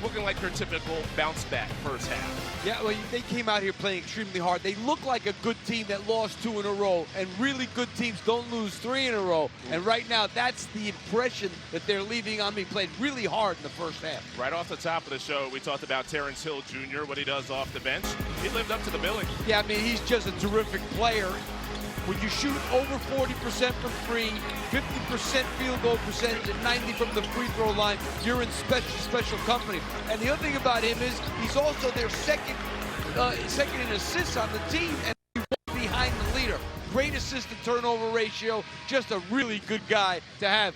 looking like their typical bounce-back first half. Yeah, well, they came out here playing extremely hard. They look like a good team that lost 2 in a row, and really good teams don't lose 3 in a row. And right now, that's the impression that they're leaving on me. Played really hard in the first half. Right off the top of the show, we talked about Terrence Hill Jr., what he does off the bench. He lived up to the billing. Yeah, I mean, he's just a terrific player. When you shoot over 40% from 3, 50% field goal percentage, and 90 from the free throw line, you're in special company. And the other thing about him is he's also their second in assists on the team, and behind the leader. Great assist to turnover ratio, just a really good guy to have,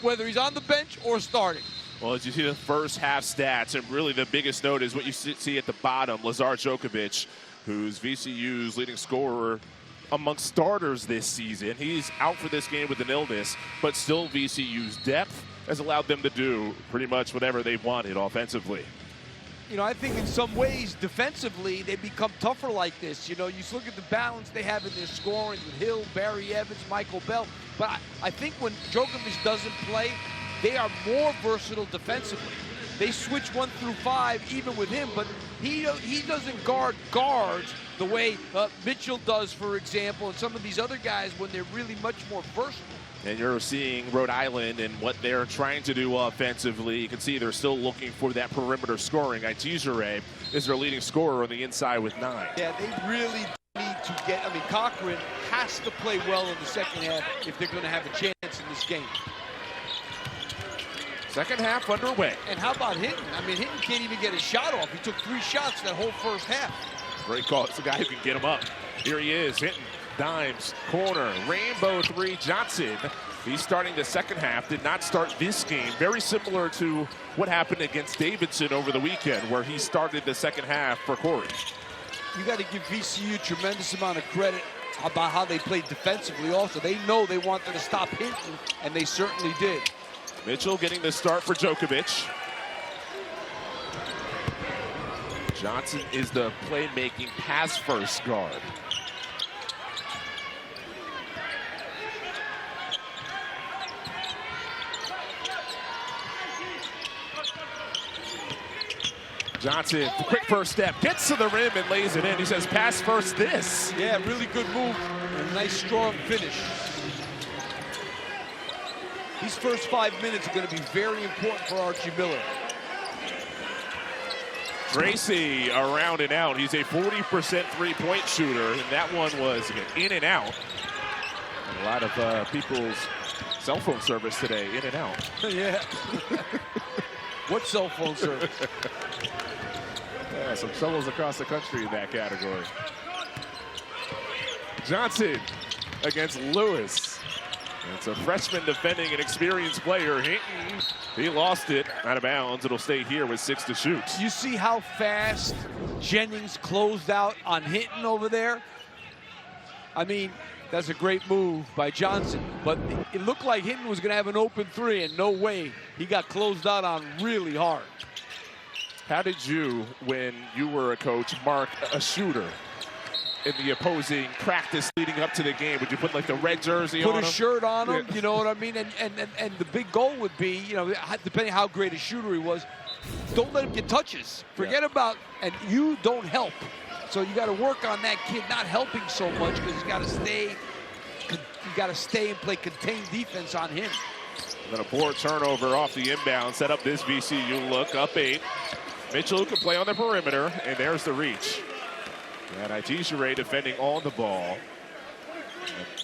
whether he's on the bench or starting. Well, as you see the first half stats, and really the biggest note is what you see at the bottom, Lazar Djokovic, who's VCU's leading scorer amongst starters this season. He's out for this game with an illness, but still VCU's depth has allowed them to do pretty much whatever they wanted offensively. You know, I think in some ways, defensively, they become tougher like this. You know, you look at the balance they have in their scoring with Hill, Barry Evans, Michael Bell. But I think when Djokovic doesn't play, they are more versatile defensively. They switch 1 through 5 even with him, but he doesn't guard guards the way Mitchell does, for example, and some of these other guys when they're really much more versatile. And you're seeing Rhode Island and what they're trying to do offensively. You can see they're still looking for that perimeter scoring. Tejere is their leading scorer on the inside with 9. Yeah, they really need to get, I mean, Cochran has to play well in the second half if they're going to have a chance in this game. Second half underway. And how about Hinton? I mean, Hinton can't even get a shot off. He took 3 shots that whole first half. Great call. It's a guy who can get him up. Here he is, Hinton. Dimes, corner, rainbow 3, Johnson. He's starting the second half, did not start this game. Very similar to what happened against Davidson over the weekend, where he started the second half for Corey. You got to give VCU a tremendous amount of credit about how they played defensively also. They know they wanted to stop Hinton, and they certainly did. Mitchell getting the start for Djokovic. Johnson is the playmaking pass-first guard. Johnson, quick first step, gets to the rim and lays it in. He says, pass first this. Yeah, really good move. A nice, strong finish. These first 5 minutes are going to be very important for Archie Miller. Tracy around and out. He's a 40% three-point shooter, and that one was in and out. And a lot of people's cell phone service today, in and out. Yeah. What cell phone service? Yeah, some troubles across the country in that category. Johnson against Lewis. It's a freshman defending an experienced player. Hinton, he lost it out of bounds. It'll stay here with 6 to shoot. You see how fast Jennings closed out on Hinton over there? I mean, that's a great move by Johnson, but it looked like Hinton was going to have an open three, and no way. He got closed out on really hard. How did you, when you were a coach, mark a shooter in the opposing practice leading up to the game? Would you put like the red jersey on him? Put a shirt on him, Yeah. you know what I mean? And the big goal would be, you know, depending how great a shooter he was, don't let him get touches. Forget about, and you don't help. So you got to work on that kid not helping so much, because he's got to stay. You got to stay and play contained defense on him. And then a poor turnover off the inbound. Set up this VCU look, up 8. Mitchell can play on the perimeter, and there's the reach. And Itishere defending on the ball.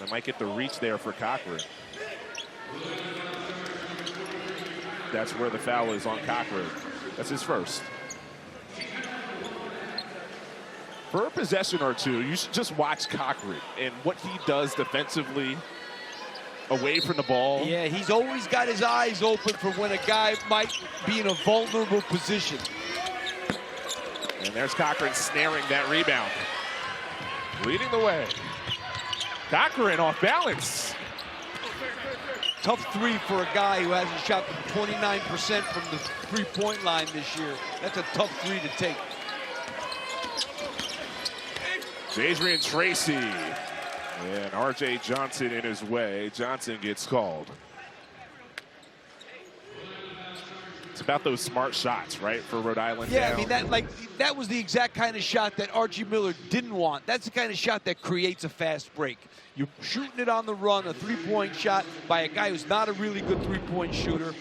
They might get the reach there for Cochran. That's where the foul is on Cochran. That's his first. For a possession or two, you should just watch Cochran and what he does defensively away from the ball. Yeah, he's always got his eyes open for when a guy might be in a vulnerable position. And there's Cochran snaring that rebound. Leading the way. Cochran off balance. Tough three for a guy who hasn't shot 29% from the three-point line this year. That's a tough three to take. Adrian Tracy and R.J. Johnson in his way. Johnson gets called. It's about those smart shots, right, for Rhode Island. Yeah, now. I mean, that was the exact kind of shot that Archie Miller didn't want. That's the kind of shot that creates a fast break. You're shooting it on the run, a three-point shot by a guy who's not a really good three-point shooter.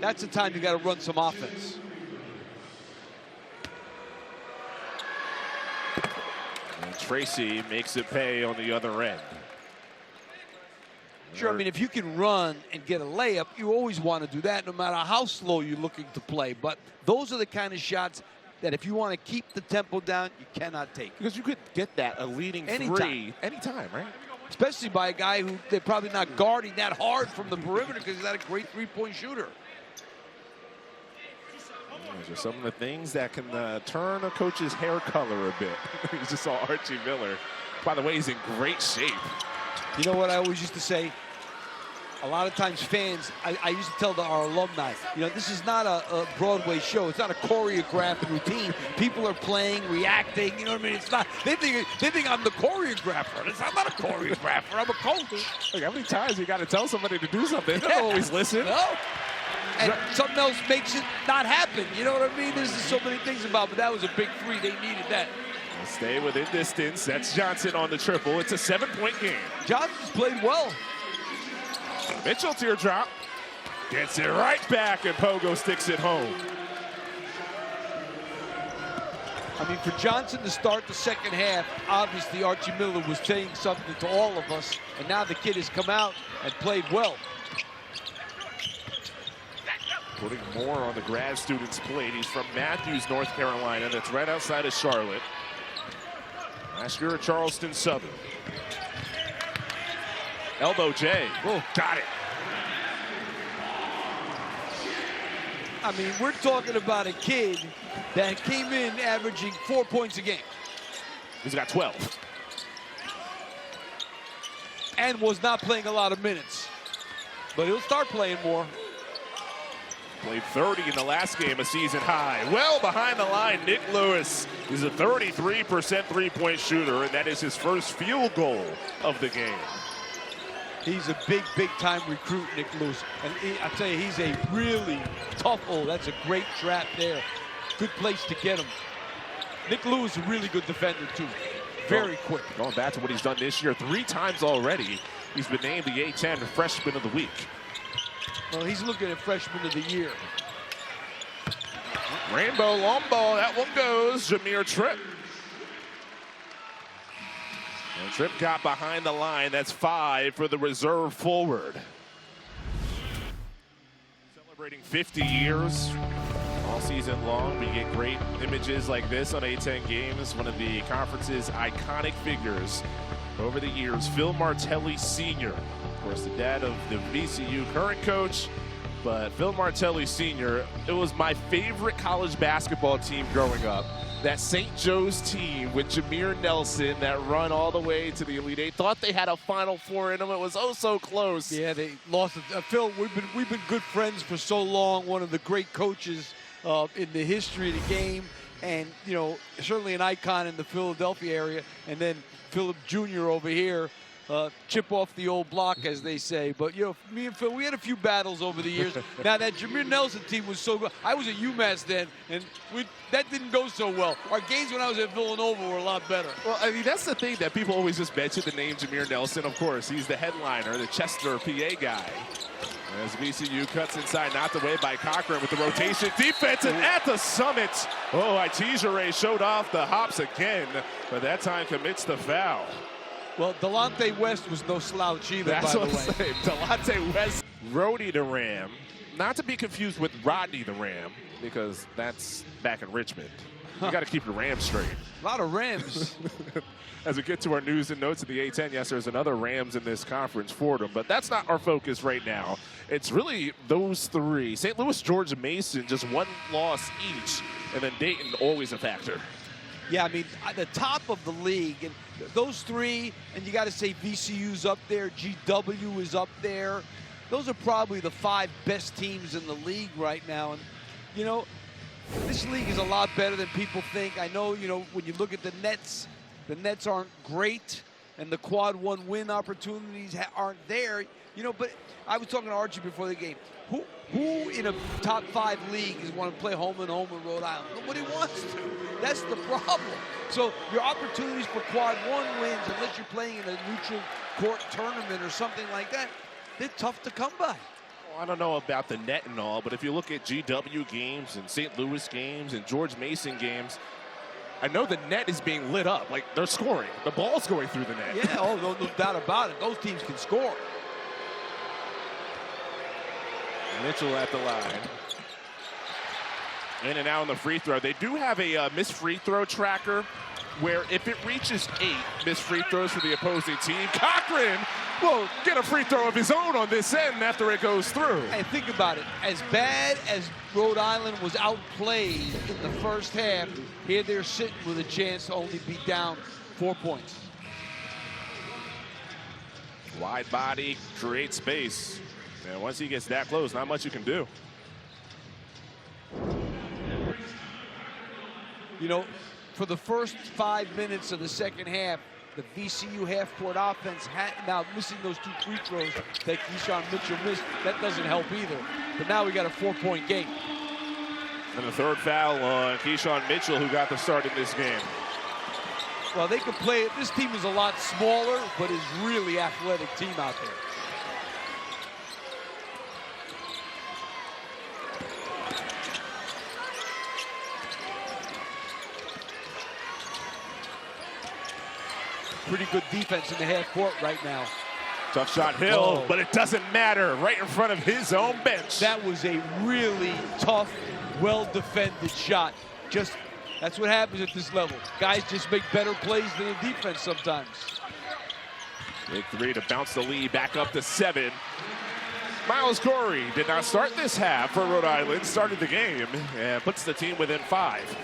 That's the time you got to run some offense. And Tracy makes it pay on the other end. Sure, I mean, if you can run and get a layup, you always want to do that no matter how slow you're looking to play. But those are the kind of shots that if you want to keep the tempo down, you cannot take. Because you could get that, a leading three, anytime, right? Especially by a guy who they're probably not guarding that hard from the perimeter because he's not a great three-point shooter. Those are some of the things that can turn a coach's hair color a bit. You just saw Archie Miller. By the way, he's in great shape. You know what I always used to say? A lot of times fans, I used to tell our alumni, you know, this is not a Broadway show. It's not a choreographed routine. People are playing, reacting, you know what I mean? It's not, they think I'm the choreographer. I'm not a choreographer, I'm a coach. Look, how many times you got to tell somebody to do something? They don't always listen. No. And something else makes it not happen. You know what I mean? There's just so many things about it, but that was a big three. They needed that. Stay within distance. That's Johnson on the triple. It's a 7-point game. Johnson's played well. Mitchell teardrop. Gets it right back, and Pogo sticks it home. I mean, for Johnson to start the second half, obviously Archie Miller was saying something to all of us, and now the kid has come out and played well. Putting more on the grad student's plate. He's from Matthews, North Carolina. That's right outside of Charlotte. Last year at Charleston Southern. Elbow J. Oh, got it. I mean, we're talking about a kid that came in averaging 4 points a game. He's got 12. And was not playing a lot of minutes. But he'll start playing more. Played 30 in the last game, a season high. Well behind the line, Nick Lewis is a 33% three-point shooter, and that is his first field goal of the game. He's a big-time recruit, Nick Lewis. And I tell you, he's a really tough, that's a great trap there. good place to get him. Nick Lewis, a really good defender, too. Very quick. Going back to what he's done this year, 3 times already, he's been named the A-10 Freshman of the Week. Well, he's looking at Freshman of the Year. Rainbow long ball, that one goes. Jameer Tripp. And Tripp got behind the line. That's 5 for the reserve forward. Celebrating 50 years all season long. We get great images like this on A-10 Games. One of the conference's iconic figures over the years, Phil Martelli Sr. Of course, the dad of the VCU current coach. But Phil Martelli Sr., it was my favorite college basketball team growing up. That St. Joe's team with Jameer Nelson that run all the way to the Elite Eight. Thought they had a Final Four in them. It was oh so close. Yeah, they lost it. Phil, we've been good friends for so long. One of the great coaches in the history of the game, and you know, certainly an icon in the Philadelphia area. And then Philip Jr. over here. Chip off the old block, as they say. But, you know, me and Phil, we had a few battles over the years. Now, that Jameer Nelson team was so good. I was at UMass then, and that didn't go so well. Our games when I was at Villanova were a lot better. Well, I mean, that's the thing that people always just mention the name Jameer Nelson. Of course, he's the headliner, the Chester, PA guy. As VCU cuts inside, knocked away by Cochran with the rotation defense, and at the summit, Itijere showed off the hops again, but that time commits the foul. Well, Delonte West was no slouch either, That's by the what I'm way. saying. Delonte West, Rhodey the Ram. Not to be confused with Rodney the Ram, because that's back in Richmond. You got to keep your Rams straight. A lot of Rams. As we get to our news and notes of the A-10, yes, there's another Rams in this conference for them, but that's not our focus right now. It's really those 3. St. Louis, George Mason, just 1 loss each, and then Dayton always a factor. Yeah, I mean, at the top of the league, and those 3, and you got to say VCU's up there, GW is up there. Those are probably the 5 best teams in the league right now. And, you know, this league is a lot better than people think. I know, you know, when you look at the Nets aren't great, and the quad 1 win opportunities aren't there. You know, but I was talking to Archie before the game. Who in a top 5 league is want to play home and home in Rhode Island? Nobody wants to. That's the problem. So your opportunities for quad 1 wins, unless you're playing in a neutral court tournament or something like that, they're tough to come by. Well, I don't know about the net and all, but if you look at GW games and St. Louis games and George Mason games, I know the net is being lit up. Like, they're scoring. The ball's going through the net. Yeah, no doubt about it. Those teams can score. Mitchell at the line. In and out on the free throw. They do have a missed free throw tracker where if it reaches 8 missed free throws for the opposing team, Cochran will get a free throw of his own on this end after it goes through. And think about it. As bad as Rhode Island was outplayed in the first half, here they're sitting with a chance to only be down 4 points. Wide body, create space. And once he gets that close, not much you can do. You know, for the first 5 minutes of the second half, the VCU half-court offense now missing those 2 free throws that Keyshawn Mitchell missed. That doesn't help either. But now we got a 4-point game. And the 3rd foul on Keyshawn Mitchell, who got the start in this game. Well, they could play it. This team is a lot smaller, but is really athletic team out there. Pretty good defense in the half court right now. Tough shot, Hill, but it doesn't matter. Right in front of his own bench. That was a really tough, well-defended shot. Just, that's what happens at this level. Guys just make better plays than the defense sometimes. Big 3 to bounce the lead back up to 7. Miles Corey did not start this half for Rhode Island. Started the game and puts the team within 5.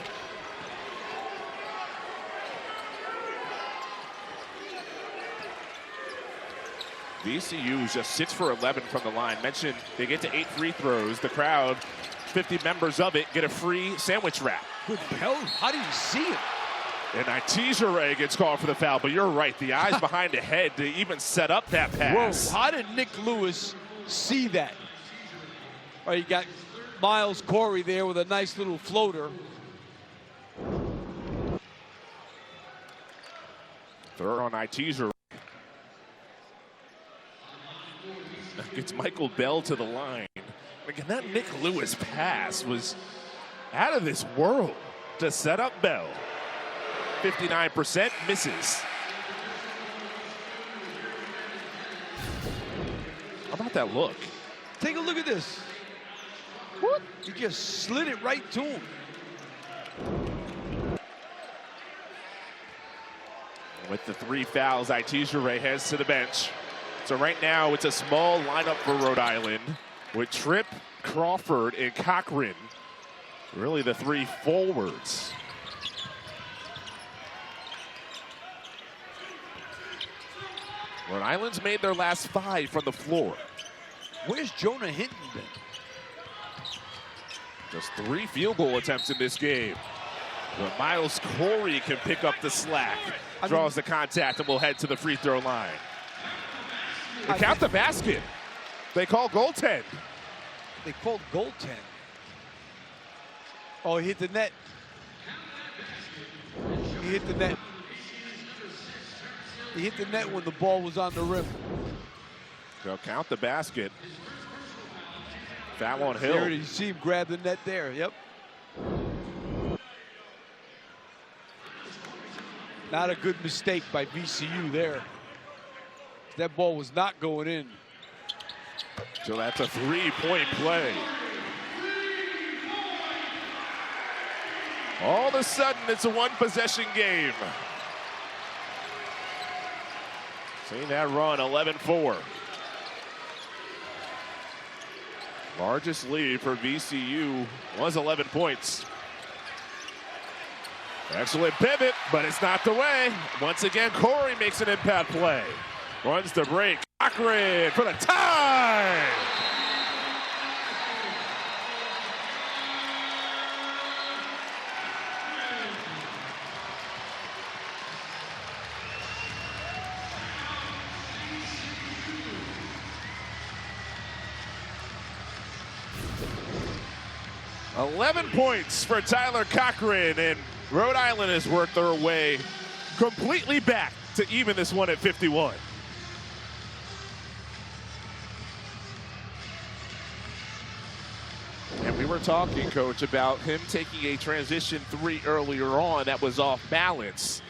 VCU is just 6 for 11 from the line. Mentioned they get to 8 free throws. The crowd, 50 members of it, get a free sandwich wrap. Good hell, how do you see it? And Itijere gets called for the foul, but you're right. The eyes behind the head to even set up that pass. Whoa, how did Nick Lewis see that? All right, you got Miles Corey there with a nice little floater. Third on Itizer. Gets Michael Bell to the line. Again, that Nick Lewis pass was out of this world to set up Bell. 59% misses. How about that look? Take a look at this. What? He just slid it right to him. With the 3 fouls, Itizer heads to the bench. So right now it's a small lineup for Rhode Island with Tripp, Crawford, and Cochran. Really the 3 forwards. Rhode Island's made their last 5 from the floor. Where's Jonah Hinton been? Just 3 field goal attempts in this game. But Miles Corey can pick up the slack. Draws the contact and will head to the free throw line. They count the basket. They call goaltend. They called goaltend. Oh, he hit the net. He hit the net. He hit the net when the ball was on the rim. They'll count the basket. Foul on Hill. There, you see him grab the net there. Yep. Not a good mistake by VCU there. That ball was not going in. So that's a 3-point play. All of a sudden, it's a 1-possession game. See that run, 11-4. Largest lead for VCU was 11 points. Excellent pivot, but it's not the way. Once again, Corey makes an impact play. Runs the break. Cochran for the tie! $11 points for Tyler Cochran, and Rhode Island has worked their way completely back to even this one at 51. And we were talking, Coach, about him taking a transition 3 earlier on that was off balance.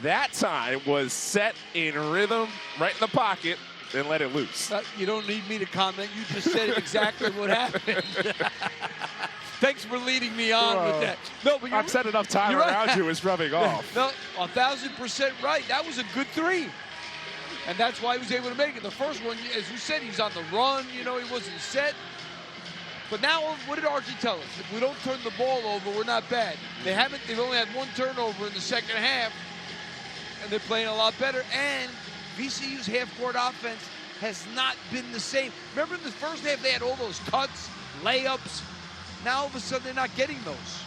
That time was set in rhythm, right in the pocket, and let it loose. You don't need me to comment. You just said exactly what happened. Thanks for leading me on with that. No, but I've said enough time around you is rubbing off. No, 1,000% right. That was a good 3. And that's why he was able to make it. The first one, as you said, he's on the run. You know, he wasn't set. But now, what did Archie tell us? If we don't turn the ball over, we're not bad. They've only had 1 turnover in the second half, and they're playing a lot better. And VCU's half-court offense has not been the same. Remember in the first half, they had all those cuts, layups. Now, all of a sudden, they're not getting those.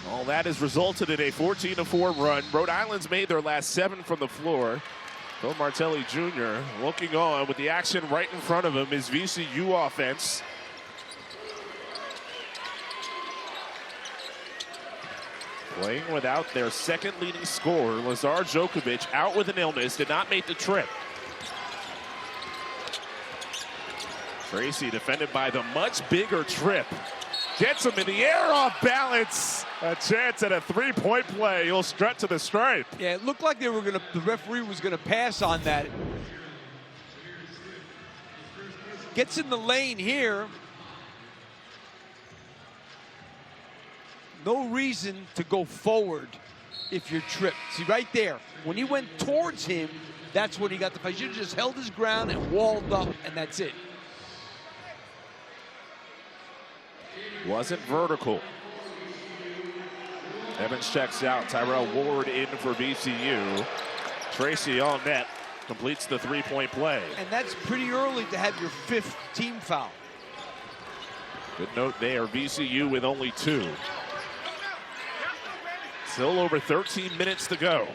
All that has resulted in a 14-4 run. Rhode Island's made their last 7 from the floor. Phil Martelli Jr. looking on with the action right in front of him is VCU offense. Playing without their second leading scorer, Lazar Djokovic, out with an illness, did not make the trip. Tracy defended by the much bigger Tripp. Gets him in the air off balance. A chance at a 3-point play. He'll strut to the stripe. Yeah, it looked like the referee was gonna pass on that. Gets in the lane here. No reason to go forward if you're tripped. See, right there, when he went towards him, that's when he got the foul. He should have just held his ground and walled up, and that's it. Wasn't vertical. Evans checks out. Tyrell Ward in for VCU. Tracy on net. Completes the 3-point play. And that's pretty early to have your 5th team foul. Good note there. VCU with only 2. Still over 13 minutes to go.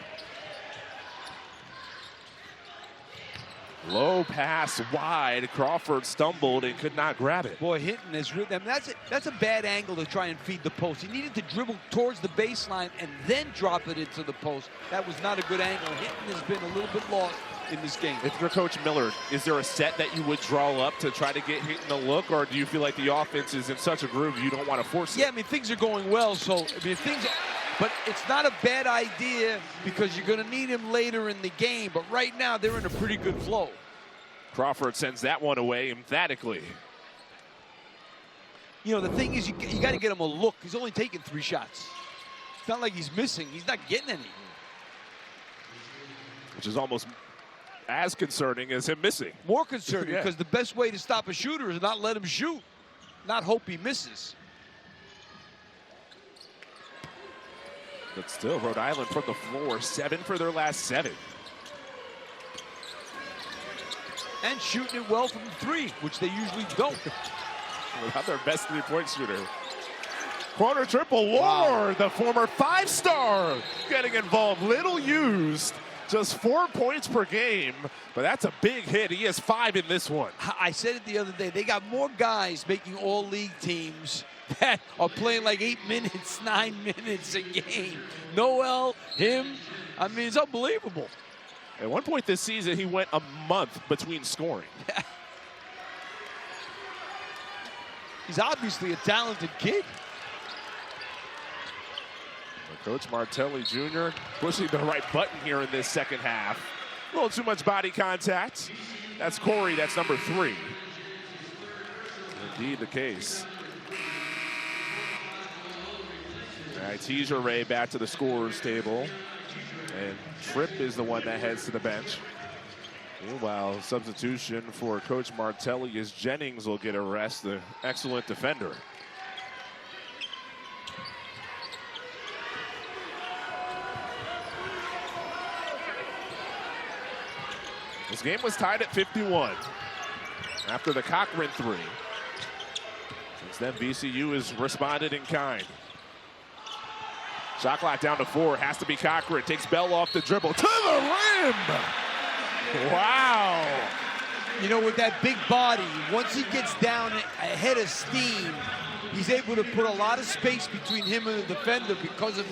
Low pass wide. Crawford stumbled and could not grab it. Boy, Hinton is really, I mean, that's a bad angle to try and feed the post. He needed to dribble towards the baseline and then drop it into the post. That was not a good angle. Hinton has been a little bit lost in this game. If you're Coach Millard, is there a set that you would draw up to try to get Hinton a look, or do you feel like the offense is in such a groove you don't want to force it? Yeah, I mean, things are going well, so, I mean, but it's not a bad idea because you're going to need him later in the game. But right now, they're in a pretty good flow. Crawford sends that one away emphatically. You know, the thing is, you got to get him a look. He's only taken 3 shots. It's not like he's missing. He's not getting any. Which is almost as concerning as him missing. More concerning, Yeah. because the best way to stop a shooter is not let him shoot, not hope he misses. But still, Rhode Island from the floor, 7 for their last 7. And shooting it well from 3, which they usually don't. Without their best 3-point shooter. Corner triple, Wow. Ward, the former 5-star, getting involved. Little used, just 4 points per game, but that's a big hit. He has 5 in this one. I said it the other day, they got more guys making all-league teams that are playing like 8 minutes, 9 minutes a game. Noel, him, I mean, it's unbelievable. At one point this season, he went a month between scoring. He's obviously a talented kid. Coach Martelli Jr. pushing the right button here in this second half. A little too much body contact. That's Corey, that's number 3. Indeed the case. All right, teaser Ray back to the scorer's table. And Tripp is the one that heads to the bench. Meanwhile, substitution for Coach Martelli is Jennings will get a rest, the excellent defender. This game was tied at 51 after the Cochran 3. Since then, VCU has responded in kind. Shot clock down to 4, has to be Cochran. Takes Bell off the dribble to the rim. Wow. You know, with that big body, once he gets down ahead of steam, he's able to put a lot of space between him and the defender because of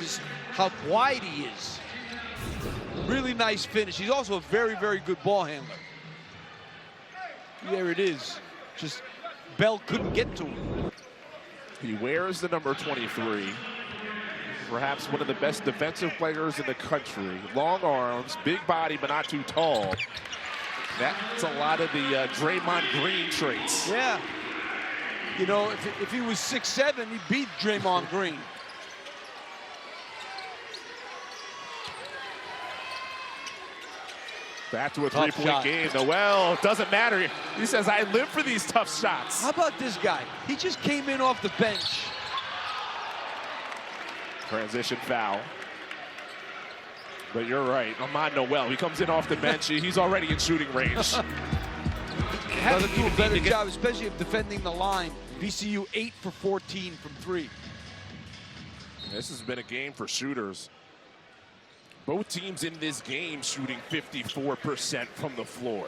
how wide he is. Really nice finish. He's also a very, very good ball handler. There it is. Just Bell couldn't get to him. He wears the number 23. Perhaps one of the best defensive players in the country. Long arms, big body, but not too tall. That's a lot of the Draymond Green traits. Yeah. You know, if he was 6'7", he'd beat Draymond Green. Back to a three-point game. Noel, doesn't matter. He says, I live for these tough shots. How about this guy? He just came in off the bench. Transition foul. But you're right, Ahmad Noel, he comes in off the bench, he's already in shooting range. Has to do a better job, especially of defending the line. VCU 8 for 14 from 3. This has been a game for shooters. Both teams in this game shooting 54% from the floor.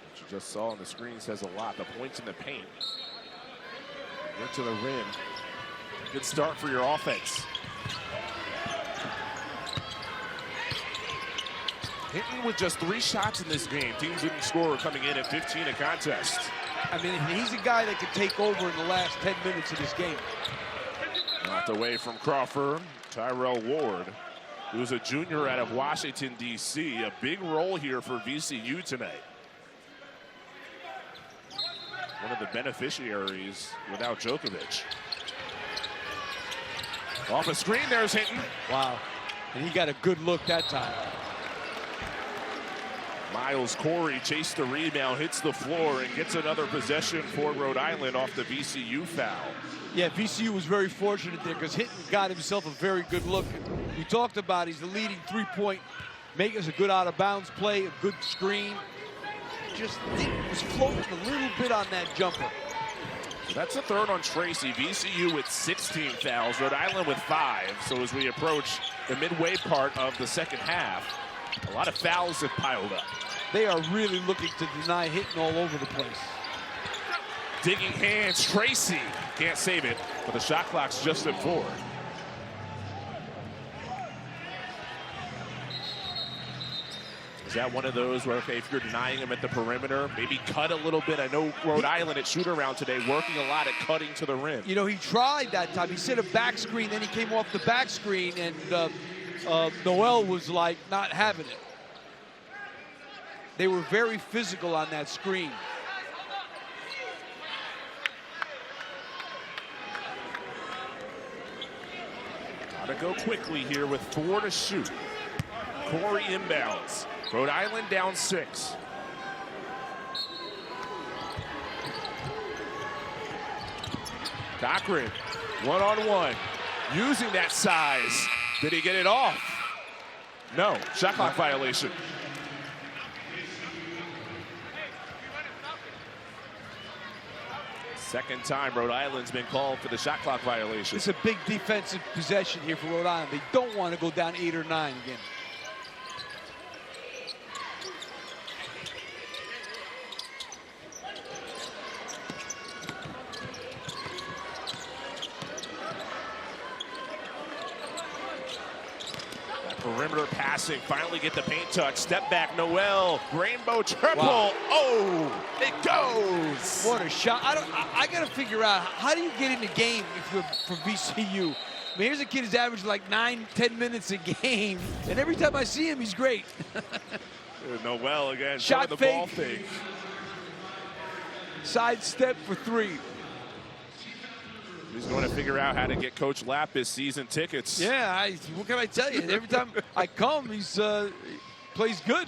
What you just saw on the screen says a lot. The points in the paint. Get to the rim. Good start for your offense. Hinton with just 3 shots in this game. Teams didn't score coming in at 15 a contest. I mean, he's a guy that could take over in the last 10 minutes of this game. Knocked away from Crawford. Tyrell Ward, who's a junior out of Washington, D.C. A big role here for VCU tonight. One of the beneficiaries without Djokovic. Off a screen, there's Hinton. Wow. And he got a good look that time. Miles Corey chased the rebound, hits the floor, and gets another possession for Rhode Island off the VCU foul. Yeah, VCU was very fortunate there because Hinton got himself a very good look. We talked about he's the leading three-point maker. A good out-of-bounds play, a good screen. Just was floating a little bit on that jumper. That's a third on Tracy. VCU with 16 fouls, Rhode Island with 5. So as we approach the midway part of the second half, a lot of fouls have piled up. They are really looking to deny hitting all over the place. Digging hands, Tracy can't save it, but the shot clock's just at 4. Is that one of those where, okay, if you're denying him at the perimeter, maybe cut a little bit? I know Rhode Island at shoot-around today working a lot at cutting to the rim. You know, he tried that time. He set a back screen, then he came off the back screen, and Noel was like not having it. They were very physical on that screen. Gotta go quickly here with 4 to shoot. Corey inbounds. Rhode Island down 6. Cochran, one-on-one, using that size. Did he get it off? No, shot clock violation. Second time Rhode Island's been called for the shot clock violation. It's a big defensive possession here for Rhode Island. They don't want to go down 8 or 9 again. Perimeter passing, finally get the paint touch. Step back, Noel, rainbow triple. Wow. Oh, it goes. What a shot. I got to figure out, how do you get in the game if you're from VCU? I mean, here's a kid who's averaging like 9-10 minutes a game, and every time I see him, he's great. Noel again, shot the fake. ball fake. Side step for 3. He's going to figure out how to get Coach Lapis season tickets. Yeah, what can I tell you? Every time I come, he plays good.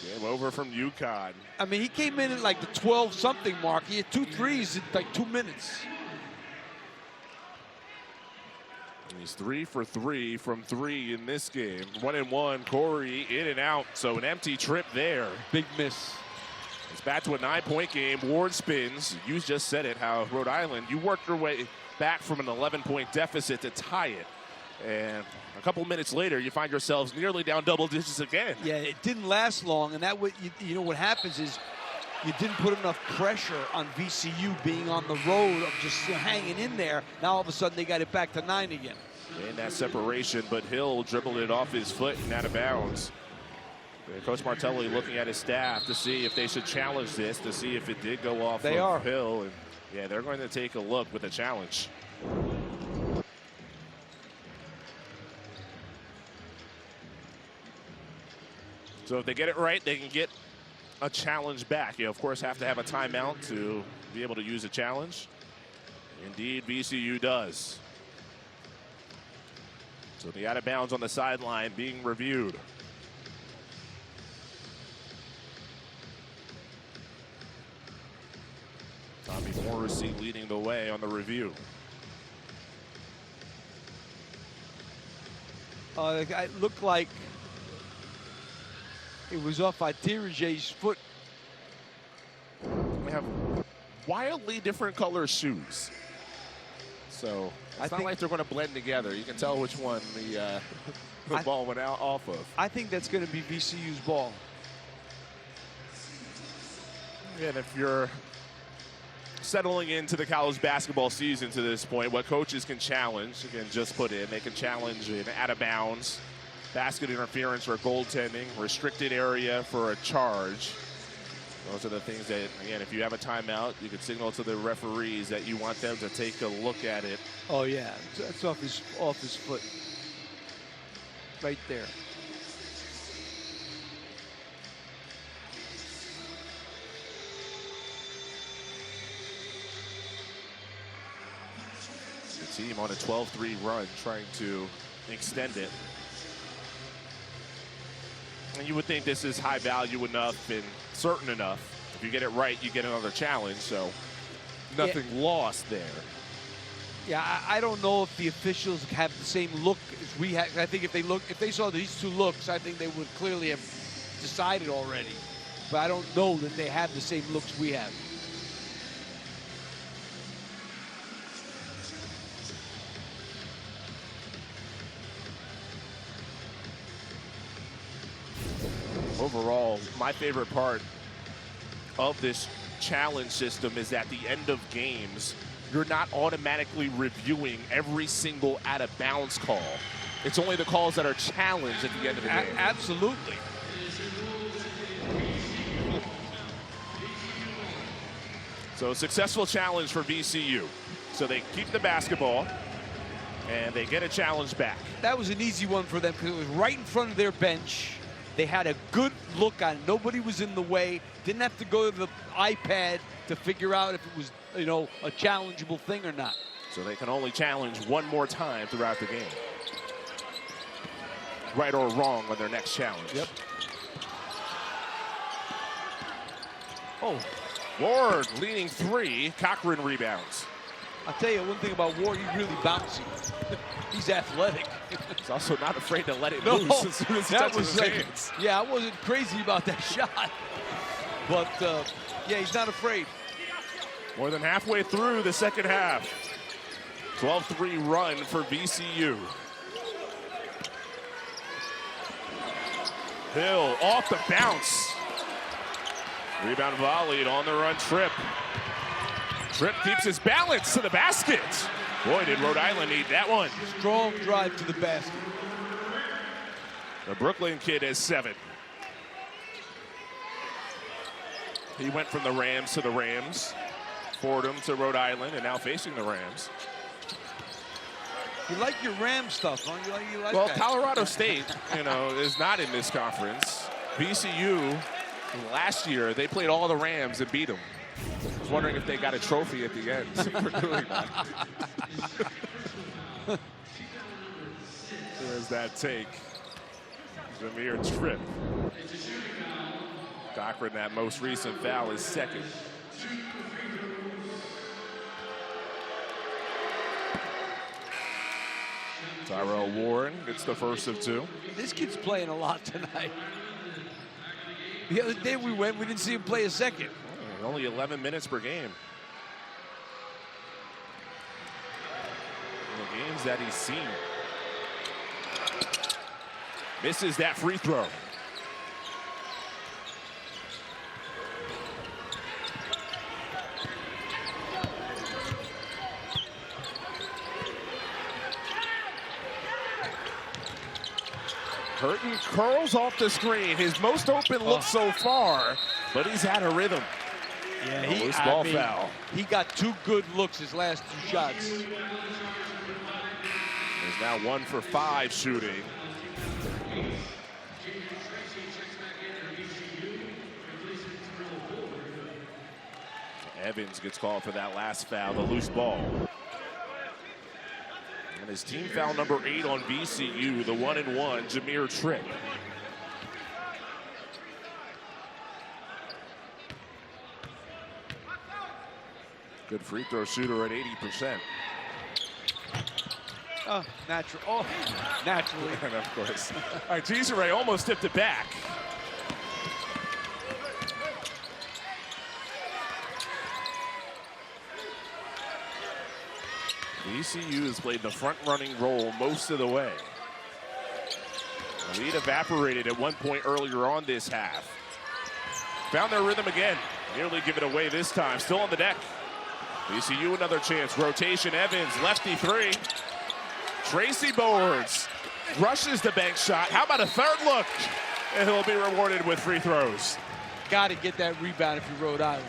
Game over from UConn. I mean, he came in at like the 12-something mark. He had 2 threes in like 2 minutes. He's 3 for 3 from 3 in this game. 1-and-1, Corey in and out, so an empty trip there. Big miss. It's back to a 9-point game. Ward spins. You just said it, how Rhode Island, you worked your way back from an 11-point deficit to tie it. And a couple minutes later, you find yourselves nearly down double digits again. Yeah, it didn't last long, and that you know what happens is you didn't put enough pressure on VCU being on the road of just hanging in there. Now all of a sudden they got it back to 9 again. And that separation, but Hill dribbled it off his foot and out of bounds. Coach Martelli looking at his staff to see if they should challenge this, to see if it did go off of Hill. And yeah, they're going to take a look with a challenge. So if they get it right, they can get a challenge back. You, of course, have to have a timeout to be able to use a challenge. Indeed, VCU does. So the out of bounds on the sideline being reviewed. Tommy Morrissey leading the way on the review. It looked like it was off Itirige's foot. We have wildly different color shoes. So it's not like they're going to blend together. You can tell which one the ball went out off of. I think that's going to be VCU's ball. And if you're settling into the college basketball season to this point, what coaches can challenge, again, just put in, they can challenge an out of bounds, basket interference or goaltending, restricted area for a charge. Those are the things that, again, if you have a timeout, you can signal to the referees that you want them to take a look at it. Oh yeah, it's off his foot, right there. The team on a 12-3 run, trying to extend it. And you would think this is high value enough and certain enough. If you get it right, you get another challenge. So nothing lost there. Yeah, I don't know if the officials have the same look as we have. I think if they saw these 2 looks, I think they would clearly have decided already. but I don't know that they have the same looks we have. Overall, my favorite part of this challenge system is at the end of games, you're not automatically reviewing every single out-of-bounds call. It's only the calls that are challenged at the end of the game. Absolutely. So a successful challenge for VCU. So they keep the basketball, and they get a challenge back. That was an easy one for them because it was right in front of their bench. They had a good look on it. Nobody was in the way. Didn't have to go to the iPad to figure out if it was, you know, a challengeable thing or not. So they can only challenge one more time throughout the game. Right or wrong on their next challenge. Yep. Oh, Ward leading three. Cochran rebounds. I'll tell you one thing about Ward, he's really bouncy. He's athletic. He's also not afraid to let it No, loose as soon as he touches his like, hands. yeah, I wasn't crazy about that shot. But, yeah, he's not afraid. More than halfway through the second half. 12-3 run for VCU. Hill off the bounce. Rebound volleyed on the run. Tripp. Tripp keeps his balance to the basket. Boy, did Rhode Island need that one. Strong drive to the basket. The Brooklyn kid has 7. He went from the Rams to the Rams. Fordham to Rhode Island, and now facing the Rams. You like your Ram stuff, huh? You like Well, that. Colorado State, you know, is not in this conference. VCU, last year, they played all the Rams and beat them. I was wondering if they got a trophy at the end for doing that. There's that take. Jameer Tripp. Cochran, that most recent foul, is second. Tyrell Warren gets the first of 2. This kid's playing a lot tonight. The other day we went, we didn't see him play a second. Only 11 minutes per game. The games that he's seen. Misses that free throw. Curtin curls off the screen. His most open look so far, but he's had a rhythm. Yeah, loose ball foul. He got 2 good looks his last 2 shots. He's now 1 for 5 shooting. Evans gets called for that last foul, the loose ball. And his team foul number 8 on VCU, the 1-and-1, Jameer Tripp. Good free throw shooter at 80%. Oh, natural. Oh, naturally. And of course. All right, Ray almost tipped it back. VCU has played the front-running role most of the way. The lead evaporated at one point earlier on this half. Found their rhythm again. Nearly give it away this time. Still on the deck. VCU another chance. Rotation. Evans, lefty 3. Tracy Bowards rushes the bank shot. How about a third look? And he'll be rewarded with free throws. Got to get that rebound if you're Rhode Island.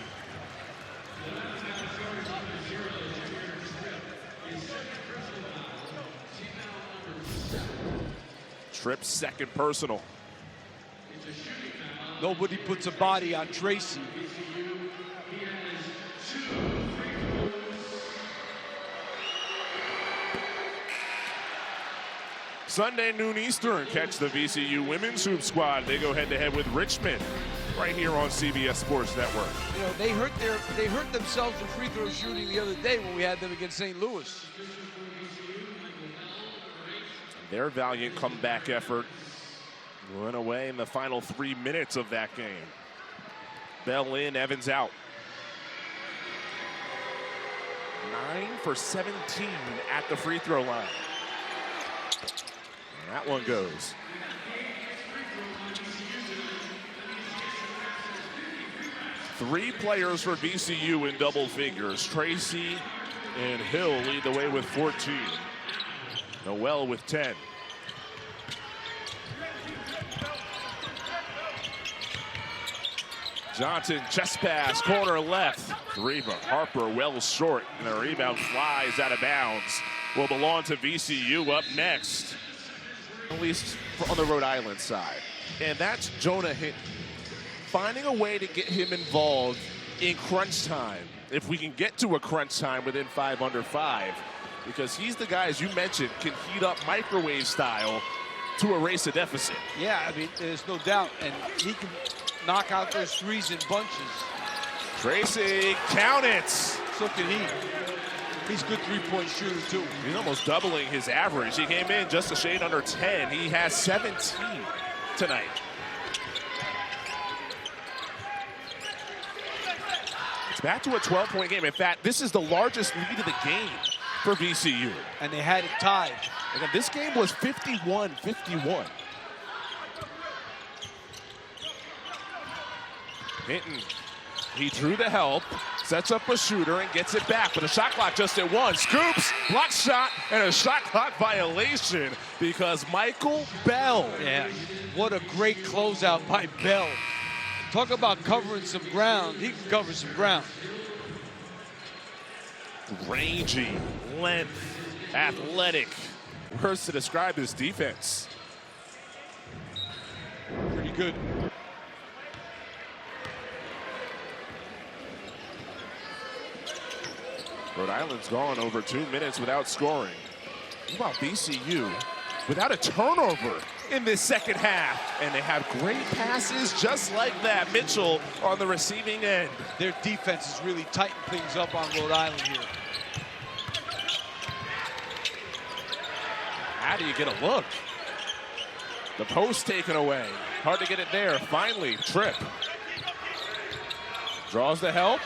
Tripp's second personal. Nobody puts a body on Tracy. Sunday, noon Eastern, catch the VCU Women's Hoop Squad. They go head-to-head with Richmond right here on CBS Sports Network. You know, they hurt themselves in free throw shooting the other day when we had them against St. Louis. Their valiant comeback effort went away in the final 3 minutes of that game. Bell in, Evans out. 9 for 17 at the free throw line. And that one goes. Three players for VCU in double figures. Tracy and Hill lead the way with 14. Noel with 10. Johnson, chest pass, corner left. Three, but Harper well short, and the rebound flies out of bounds. Will belong to VCU up next, at least on the Rhode Island side. And that's Jonah Hinton. Finding a way to get him involved in crunch time. If we can get to a crunch time within 5 under 5, because he's the guy, as you mentioned, can heat up microwave style to erase a deficit. Yeah, I mean, there's no doubt. And he can knock out those threes in bunches. Tracy, count it. So can he. He's a good three-point shooter, too. He's almost doubling his average. He came in just a shade under 10. He has 17 tonight. It's back to a 12-point game. In fact, this is the largest lead of the game for VCU. And they had it tied. Again, this game was 51-51. Hinton, he drew the help, sets up a shooter and gets it back, but a shot clock just at 1. Scoops, block shot, and a shot clock violation because Michael Bell. Yeah, what a great closeout by Bell. Talk about covering some ground. He can cover some ground. Rangy, length, athletic. Words to describe his defense. Pretty good. Rhode Island's gone over 2 minutes without scoring. What about VCU without a turnover in this second half? And they have great passes just like that. Mitchell on the receiving end. Their defense has really tightened things up on Rhode Island here. How do you get a look? The post taken away. Hard to get it there. Finally, Tripp. Draws the help.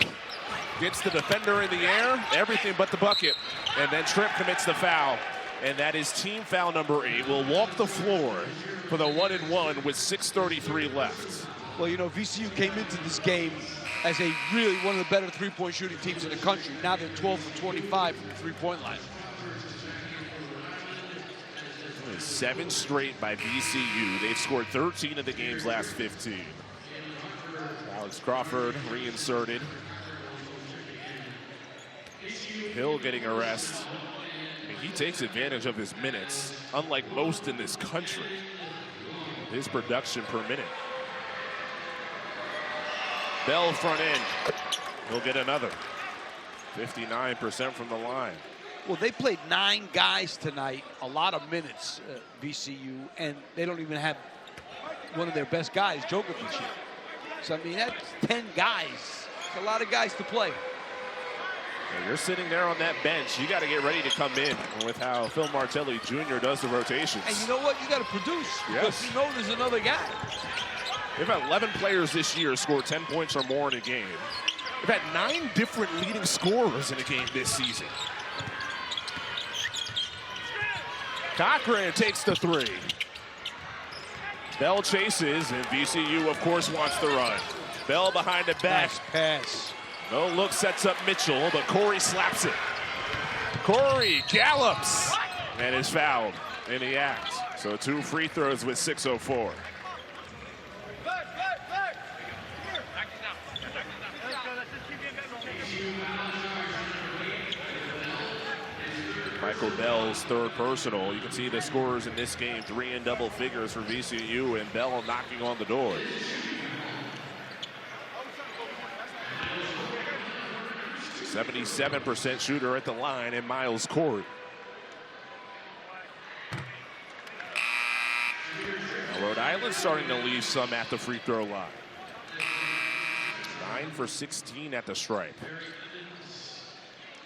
Gets the defender in the air. Everything but the bucket. And then Tripp commits the foul. And that is team foul number 8. Will walk the floor for the 1-and-1 with 6:33 left. Well, you know, VCU came into this game as a really one of the better three-point shooting teams in the country. Now they're 12 for 25 from the three-point line. 7 straight by VCU. They've scored 13 of the game's last 15. Alex Crawford reinserted. Hill getting a rest. I mean, he takes advantage of his minutes, unlike most in this country. His production per minute. Bell front end. He'll get another. 59% from the line. Well, they played 9 guys tonight, a lot of minutes, VCU, and they don't even have one of their best guys, Djokovic, here. So, I mean, that's 10 guys. It's a lot of guys to play. Well, you're sitting there on that bench. You got to get ready to come in with how Phil Martelli Jr. does the rotations. And you know what? You got to produce. Yes. Because you know there's another guy. They've had 11 players this year score 10 points or more in a game. They've had 9 different leading scorers in a game this season. Cochran takes the 3. Bell chases, and VCU, of course, wants the run. Bell behind the back. Nice pass. No look, sets up Mitchell, but Corey slaps it. Corey gallops and is fouled in the act. So 2 free throws with 6:04. Michael Bell's 3rd personal. You can see the scorers in this game, 3 in double figures for VCU, and Bell knocking on the door. .77% shooter at the line, and Miles Court. Now Rhode Island starting to leave some at the free throw line. 9 for 16 at the stripe.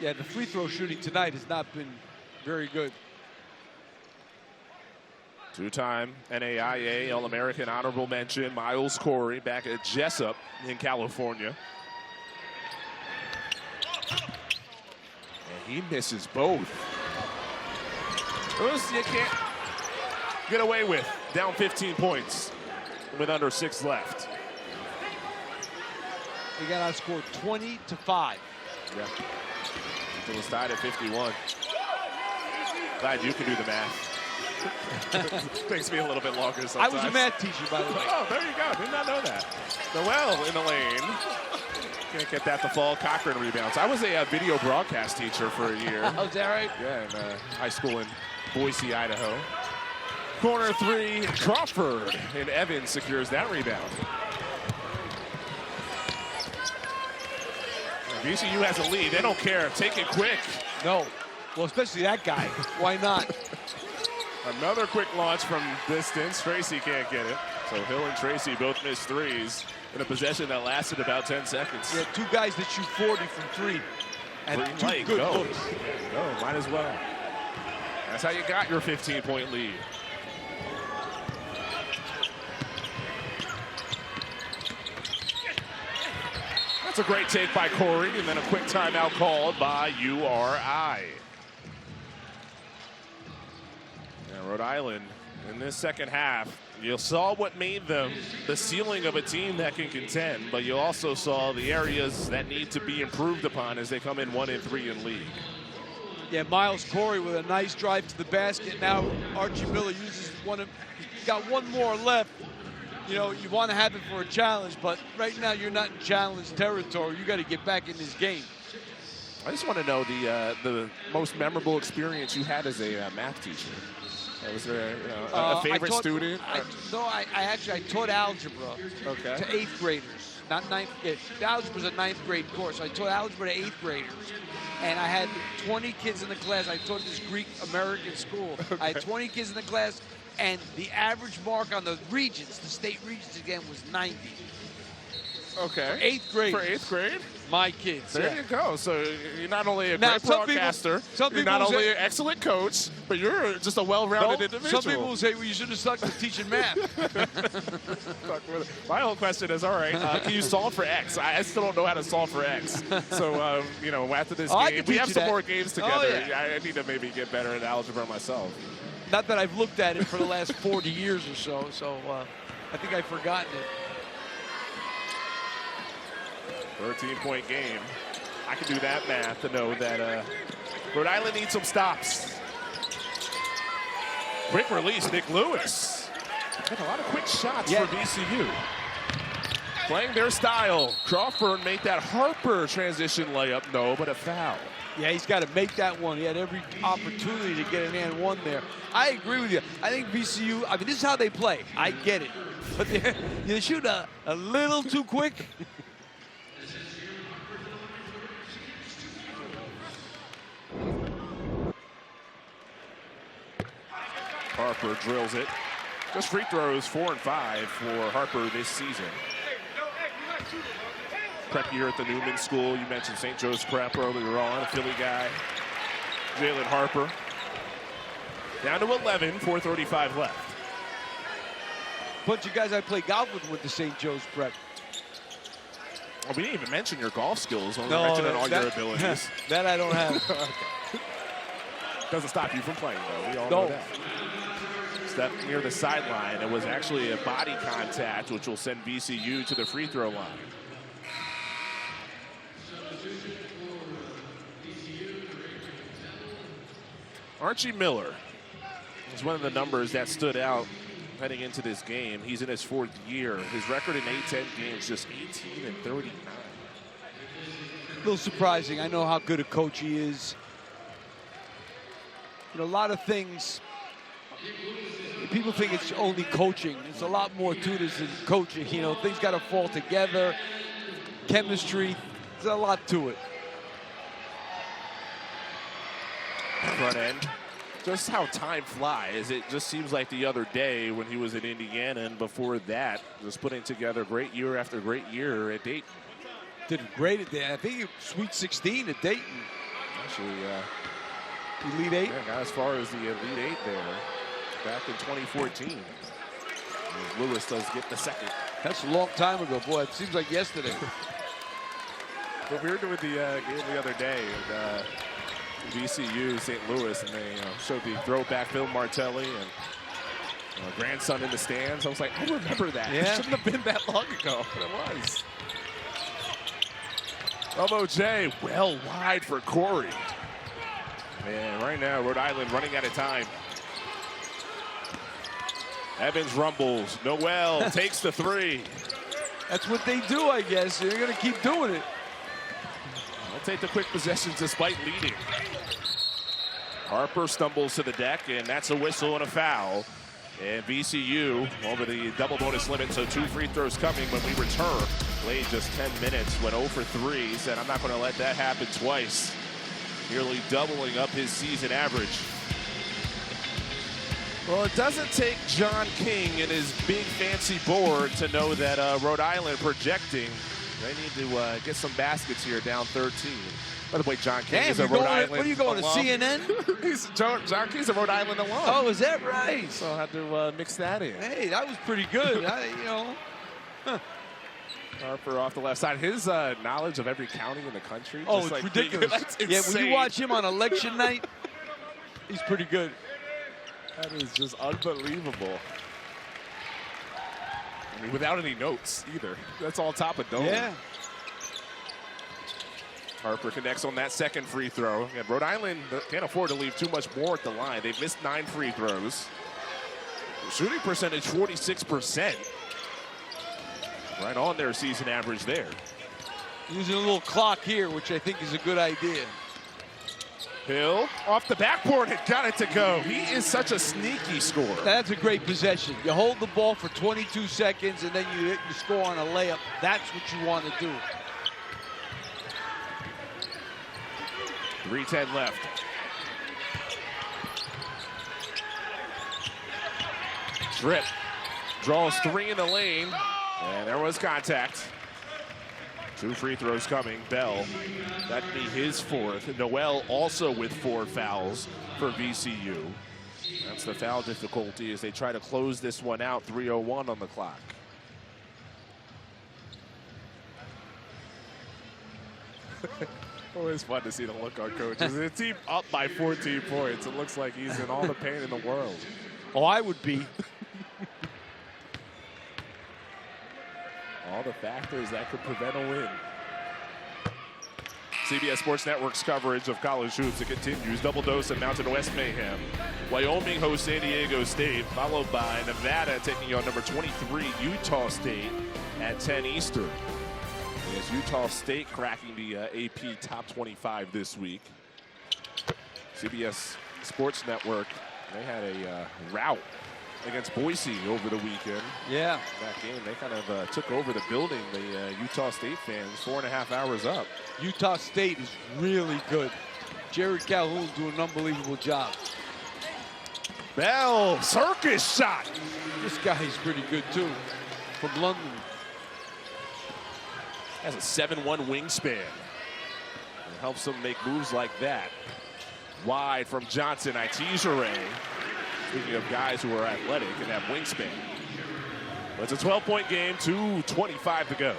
Yeah, the free throw shooting tonight has not been very good. Two-time NAIA All-American honorable mention, Miles Corey, back at Jessup in California. And he misses both. Those you can't get away with. Down 15 points with under 6 left. They got outscored 20-5. Yeah. It was tied at 51. Glad you can do the math. Takes me a little bit longer sometimes. I was a math teacher, by the way. Oh, there you go. Did not know that. Noel in the lane. Can't get that to fall. Cochran rebounds. I was a video broadcast teacher for a year. Oh, is that right? Yeah, in high school in Boise, Idaho. Corner 3, Crawford. And Evans secures that rebound. VCU has a lead. They don't care. Take it quick. No. Well, especially that guy. Why not? Another quick launch from distance. Tracy can't get it. So Hill and Tracy both missed threes in a possession that lasted about 10 seconds. Yeah, two guys that shoot 40 from 3. And two good looks. No, might as well. That's how you got your 15-point lead. That's a great take by Corey, and then a quick timeout called by URI. Yeah, Rhode Island, in this second half, you saw what made them the ceiling of a team that can contend, but you also saw the areas that need to be improved upon as they come in 1-3 in league. Yeah, Miles Corey with a nice drive to the basket. Now Archie Miller uses he's got one more left. You know, you want to have it for a challenge, but right now you're not in challenge territory. You got to get back in this game. I just want to know the most memorable experience you had as a math teacher. Was there a favorite student? I taught algebra to 8th graders, not 9th. Yeah, the algebra was a 9th grade course. I taught algebra to 8th graders, and I had 20 kids in the class. I taught this Greek American school. I had 20 kids in the class. And the average mark on the regions, the state regions again, was 90. Okay. For 8th grade. For 8th grade? My kids. There you go. So you're not only a great broadcaster, you're not only an excellent coach, but you're just a well-rounded individual. Some people will say, well, you should have stuck to teaching math. My whole question is, all right, can you solve for X? I still don't know how to solve for X. So, after this game, we have some more games together. Oh, yeah. I need to maybe get better at algebra myself. Not that I've looked at it for the last 40 years or so, I think I've forgotten it. 13-point game. I can do that math to know that Rhode Island needs some stops. Quick release, Nick Lewis. Had a lot of quick shots for VCU. Playing their style. Crawford made that Harper transition layup. No, but a foul. Yeah, he's got to make that one. He had every opportunity to get an and one there. I agree with you. I think VCU, this is how they play. I get it. But they shoot a little too quick. Harper drills it. Just free throws 4 and 5 for Harper this season. Prep year at the Newman School. You mentioned St. Joe's Prep earlier on, a Philly guy. Jalen Harper. Down to 11, 4:35 left. Bunch of guys I play golf with went to St. Joe's Prep. Well, we didn't even mention your golf skills. We're mentioning all your abilities. That I don't have. Okay. Doesn't stop you from playing, though. We all know that. Step near the sideline. It was actually a body contact, which will send VCU to the free throw line. Archie Miller is one of the numbers that stood out heading into this game. He's in his 4th year. His record in A-10 games, just 18 and 39. A little surprising. I know how good a coach he is. A lot of things, people think it's only coaching. There's a lot more to this than coaching. Things got to fall together. Chemistry, there's a lot to it. Front end. Just how time flies. It just seems like the other day when he was in Indiana, and before that, just putting together great year after great year at Dayton. Did great at Dayton. I think he was Sweet 16 at Dayton. Actually, Elite 8? Yeah, got as far as the Elite 8 there. back in 2014. Lewis does get the second. That's a long time ago, boy. It seems like yesterday. But we were doing the game the other day, and VCU, St. Louis, and they showed the throwback Phil Martelli and grandson in the stands. I was like, I remember that. Yeah. It shouldn't have been that long ago, but it was. Elbow J, well wide for Corey. And right now, Rhode Island running out of time. Evans rumbles. Noel takes the three. That's what they do, I guess. They're going to keep doing it. They'll take the quick possession despite leading. Harper stumbles to the deck, and that's a whistle and a foul. And VCU over the double bonus limit, so 2 free throws coming when we return. Played just 10 minutes, went 0 for 3. Said, I'm not going to let that happen twice. Nearly doubling up his season average. Well, it doesn't take John King and his big fancy board to know that Rhode Island projecting. They need to get some baskets here, down 13. By the way, John King is a Rhode Island What are you going alum. to CNN? John King's a Rhode Island alum. Oh, is that right? So I had to mix that in. Hey, that was pretty good. Harper off the left side. His knowledge of every county in the country. Oh, just it's like, ridiculous. That's Yeah, when insane. you watch him on election night, he's pretty good. That is just unbelievable. I mean, without any notes either. That's all top of dome. Yeah. Harper connects on that second free throw. And Rhode Island can't afford to leave too much more at the line. They've missed 9 free throws. Shooting percentage 46%. Right on their season average there. Using a little clock here, which I think is a good idea. Hill off the backboard and got it to go. He is such a sneaky scorer. That's a great possession. You hold the ball for 22 seconds and then you score on a layup. That's what you want to do. 3:10 left. Drip draws 3 in the lane, and there was contact. 2 free throws coming. Bell, that'd be his 4th. Noel also with 4 fouls for VCU. That's the foul difficulty as they try to close this one out. 3:01 on the clock. Always fun to see the look on coaches. The team up by 14 points. It looks like he's in all the pain in the world. Oh, I would be. All the factors that could prevent a win. CBS Sports Network's coverage of college hoops. It continues. Double dose of Mountain West Mayhem. Wyoming hosts San Diego State, followed by Nevada taking on number 23 Utah State at 10 Eastern. As Utah State cracking the AP Top 25 this week. CBS Sports Network, they had a rout against Boise over the weekend. Yeah. That game, they kind of took over the building, the Utah State fans, 4.5 hours up. Utah State is really good. Jared Calhoun's doing an unbelievable job. Bell, circus shot. This guy's pretty good too, from London. Has a 7'1" wingspan. It helps him make moves like that. Wide from Johnson, Itijere. Speaking of guys who are athletic and have wingspan. But it's a 12-point game, 2:25 to go.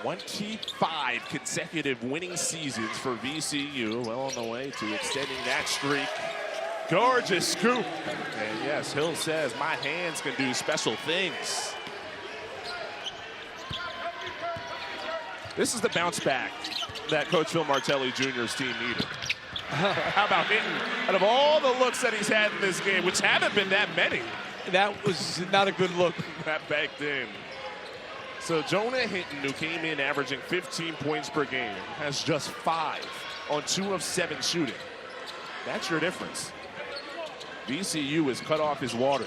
"25 consecutive winning seasons for VCU. Well on the way to extending that streak. Gorgeous scoop. And yes, Hill says, my hands can do special things. This is the bounce back that Coach Phil Martelli Jr.'s team needed. How about Hinton? Out of all the looks that he's had in this game, which haven't been that many. That was not a good look. That backed in. So Jonah Hinton, who came in averaging 15 points per game, has just 5 on 2 of 7 shooting. That's your difference. VCU has cut off his water.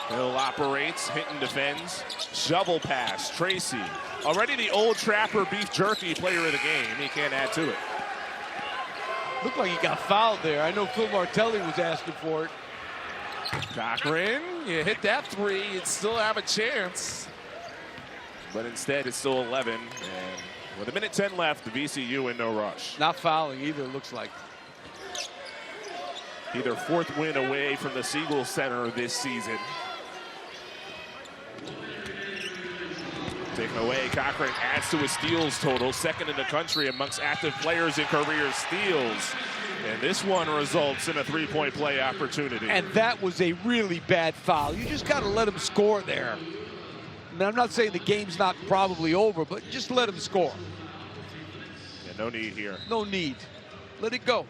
Hill operates, Hinton defends, shovel pass, Tracy. Already the old Trapper beef jerky player of the game. He can't add to it. Looked like he got fouled there. I know Phil Martelli was asking for it. Cochran, you hit that three, you'd still have a chance. But instead, it's still 11. And with 1:10 left, the VCU in no rush. Not fouling either, it looks like. Either fourth win away from the Siegel Center this season. Taken away, Cochran adds to his steals total, second in the country amongst active players in career steals. And this one results in a three-point play opportunity. And that was a really bad foul. You just got to let him score there. I mean, I'm not saying the game's not probably over, but just let him score. Yeah, no need here. No need. Let it go.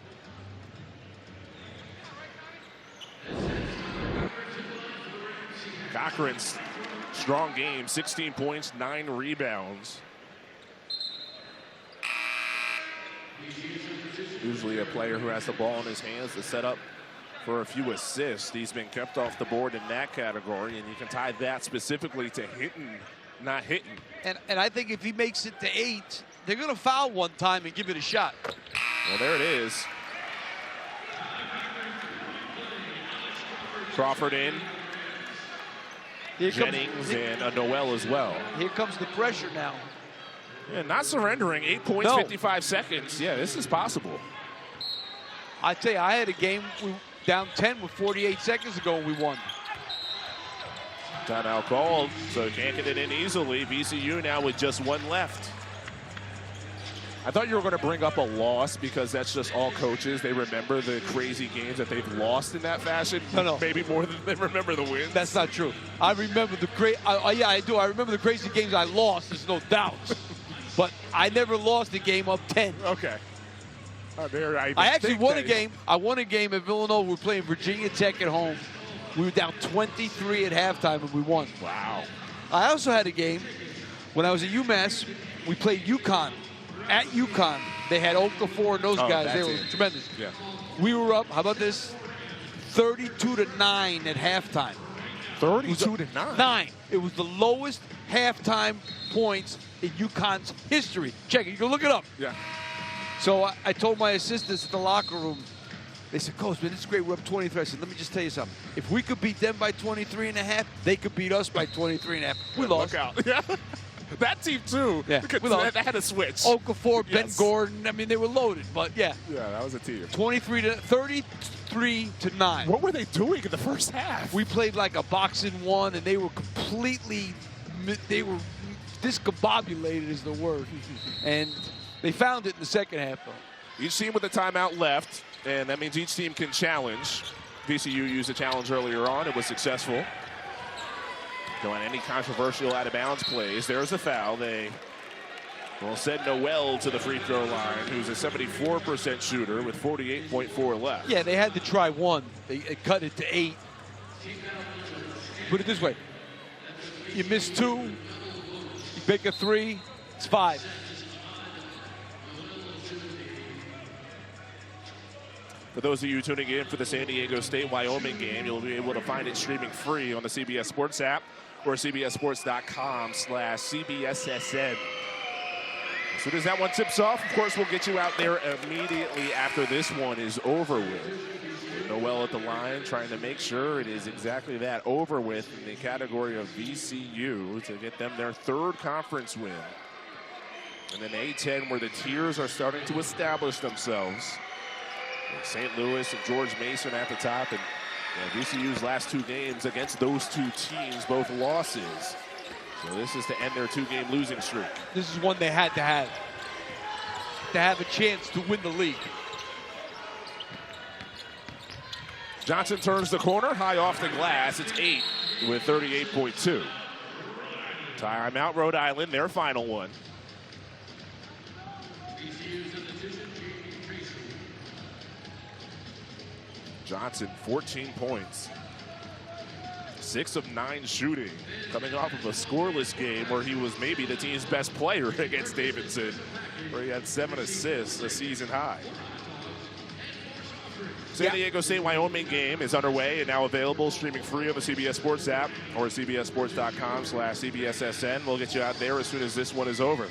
Cochran's strong game, 16 points, 9 rebounds. Usually a player who has the ball in his hands to set up for a few assists. He's been kept off the board in that category, and you can tie that specifically to hitting, not hitting. And I think if he makes it to 8, they're going to foul one time and give it a shot. Well, there it is. Crawford in. Jennings and a Noel as well. Here comes the pressure now. Yeah, not surrendering. 8 points, No. 55 seconds. Yeah, this is possible. I tell you, I had a game down 10 with 48 seconds ago and we won. Timeout called, so can't get it in easily. VCU now with just 1 left. I thought you were going to bring up a loss because that's just all coaches. They remember the crazy games that they've lost in that fashion. No. Maybe more than they remember the wins. That's not true. I remember the yeah, I do. I remember the crazy games I lost, there's no doubt. But I never lost a game up 10. Okay. I actually won a game. I won a game at Villanova. We were playing Virginia Tech at home. We were down 23 at halftime, and we won. Wow. I also had a game when I was at UMass. We played UConn. At UConn, they had Okafor and those guys. They were tremendous. Yeah. We were up, how about this? 32-9 at halftime. 32-9? It was the lowest halftime points in UConn's history. Check it. You can look it up. Yeah. So I told my assistants at the locker room, they said, Coach, man, this is great. We're up 23. I said, let me just tell you something. If we could beat them by 23.5, they could beat us by 23.5. We lost. Look out. Yeah. That team, too. Yeah. We lost. They had a switch. Okafor, Ben Gordon. I mean, they were loaded, but yeah. Yeah, that was a team. 33-9. What were they doing in the first half? We played like a boxing one, and they were completely, discombobulated is the word. And they found it in the second half, though. Each team with a timeout left, and that means each team can challenge. VCU used a challenge earlier on. It was successful. Going any controversial out-of-bounds plays. There's a foul. They will send Noel to the free throw line, who's a 74% shooter with 48.4 left. Yeah, they had to try one. They cut it to 8. Put it this way. You miss 2, you pick a 3, it's 5. For those of you tuning in for the San Diego State-Wyoming game, you'll be able to find it streaming free on the CBS Sports app or cbssports.com/CBSSN. As soon as that one tips off, of course, we'll get you out there immediately after this one is over with. Noel at the line trying to make sure it is exactly that, over with in the category of VCU to get them their 3rd conference win. And then A-10 where the tiers are starting to establish themselves. St. Louis and George Mason at the top, and VCU's last 2 games against those 2 teams, both losses. So this is to end their 2-game losing streak. This is one they had to have a chance to win the league. Johnson turns the corner, high off the glass. It's 8 with 38.2. Timeout, Rhode Island, their final one. Johnson, 14 points. 6 of 9 shooting, coming off of a scoreless game where he was maybe the team's best player against Davidson, where he had 7 assists, a season high. San Diego State-Wyoming game is underway and now available, streaming free on the CBS Sports app or cbssports.com/CBSSN. We'll get you out there as soon as this one is over.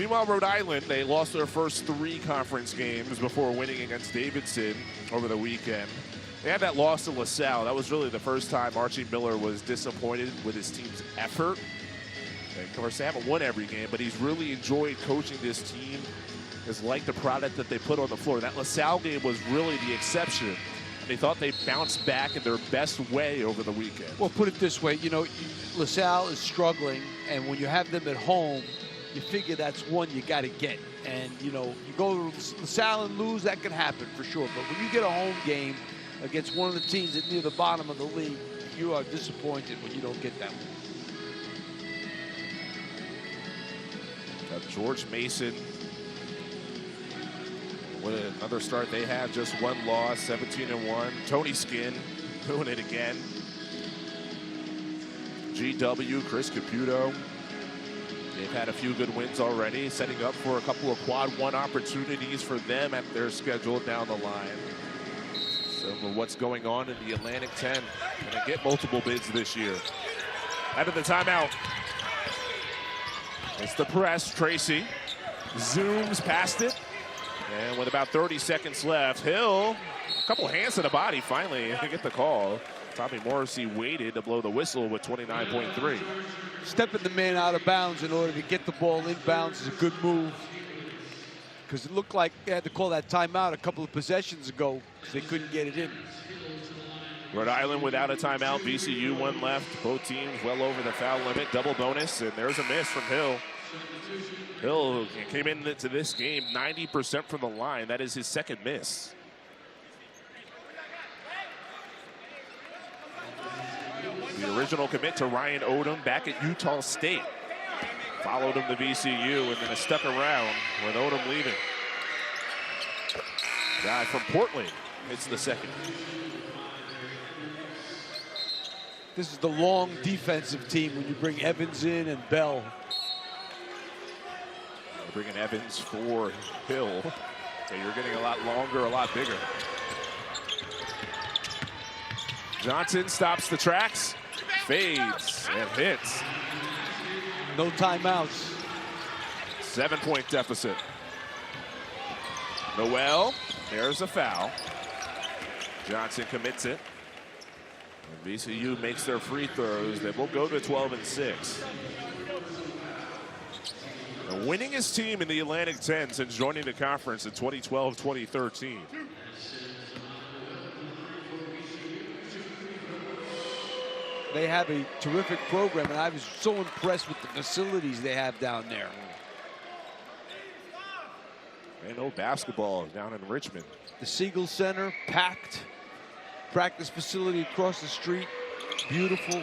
Meanwhile, Rhode Island, they lost their first 3 conference games before winning against Davidson over the weekend. They had that loss to LaSalle. That was really the first time Archie Miller was disappointed with his team's effort. And of course, they haven't won every game, but he's really enjoyed coaching this team. Has liked the product that they put on the floor. That LaSalle game was really the exception. They thought they bounced back in their best way over the weekend. Well, put it this way, you know, LaSalle is struggling, and when you have them at home, you figure that's one you got to get. And, you know, you go to LaSalle and lose, that can happen for sure. But when you get a home game against one of the teams that's near the bottom of the league, you are disappointed when you don't get that one. George Mason, with another start they have, just 1 loss, 17-1. Tony Skinn doing it again. GW, Chris Caputo. They've had a few good wins already, setting up for a couple of quad 1 opportunities for them at their schedule down the line. Some of what's going on in the Atlantic 10. Gonna get multiple bids this year. Out of the timeout. It's the press. Tracy zooms past it. And with about 30 seconds left, Hill, a couple hands to the body finally to get the call. Tommy Morrissey waited to blow the whistle with 29.3. Stepping the man out of bounds in order to get the ball inbounds is a good move, because it looked like they had to call that timeout a couple of possessions ago because they couldn't get it in. Rhode Island without a timeout. VCU 1 left. Both teams well over the foul limit. Double bonus, and there's a miss from Hill. Hill came into this game 90% from the line. That is his second miss. The original commit to Ryan Odom back at Utah State. Followed him to VCU and then stuck around with Odom leaving. Guy from Portland hits the second. This is the long defensive team when you bring Evans in and Bell. Bringing Evans for Hill. Okay, you're getting a lot longer, a lot bigger. Johnson stops the tracks, fades, and hits. No timeouts. 7-point deficit. Noel, there's a foul. Johnson commits it. And VCU makes their free throws. They will go to 12-6. The winningest team in the Atlantic 10 since joining the conference in 2012-2013. They have a terrific program, and I was so impressed with the facilities they have down there. And no basketball down in Richmond. The Siegel Center, packed. Practice facility across the street, beautiful.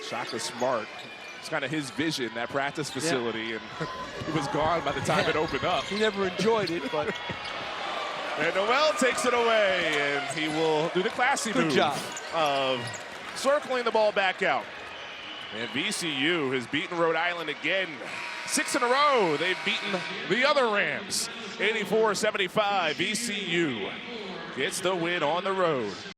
Shaka Smart. It's kind of his vision, that practice facility, and he was gone by the time it opened up. He never enjoyed it, but... And Noel takes it away, and he will do the classy Good move job of circling the ball back out. And VCU has beaten Rhode Island again. 6 in a row. They've beaten the other Rams. 84-75. VCU gets the win on the road.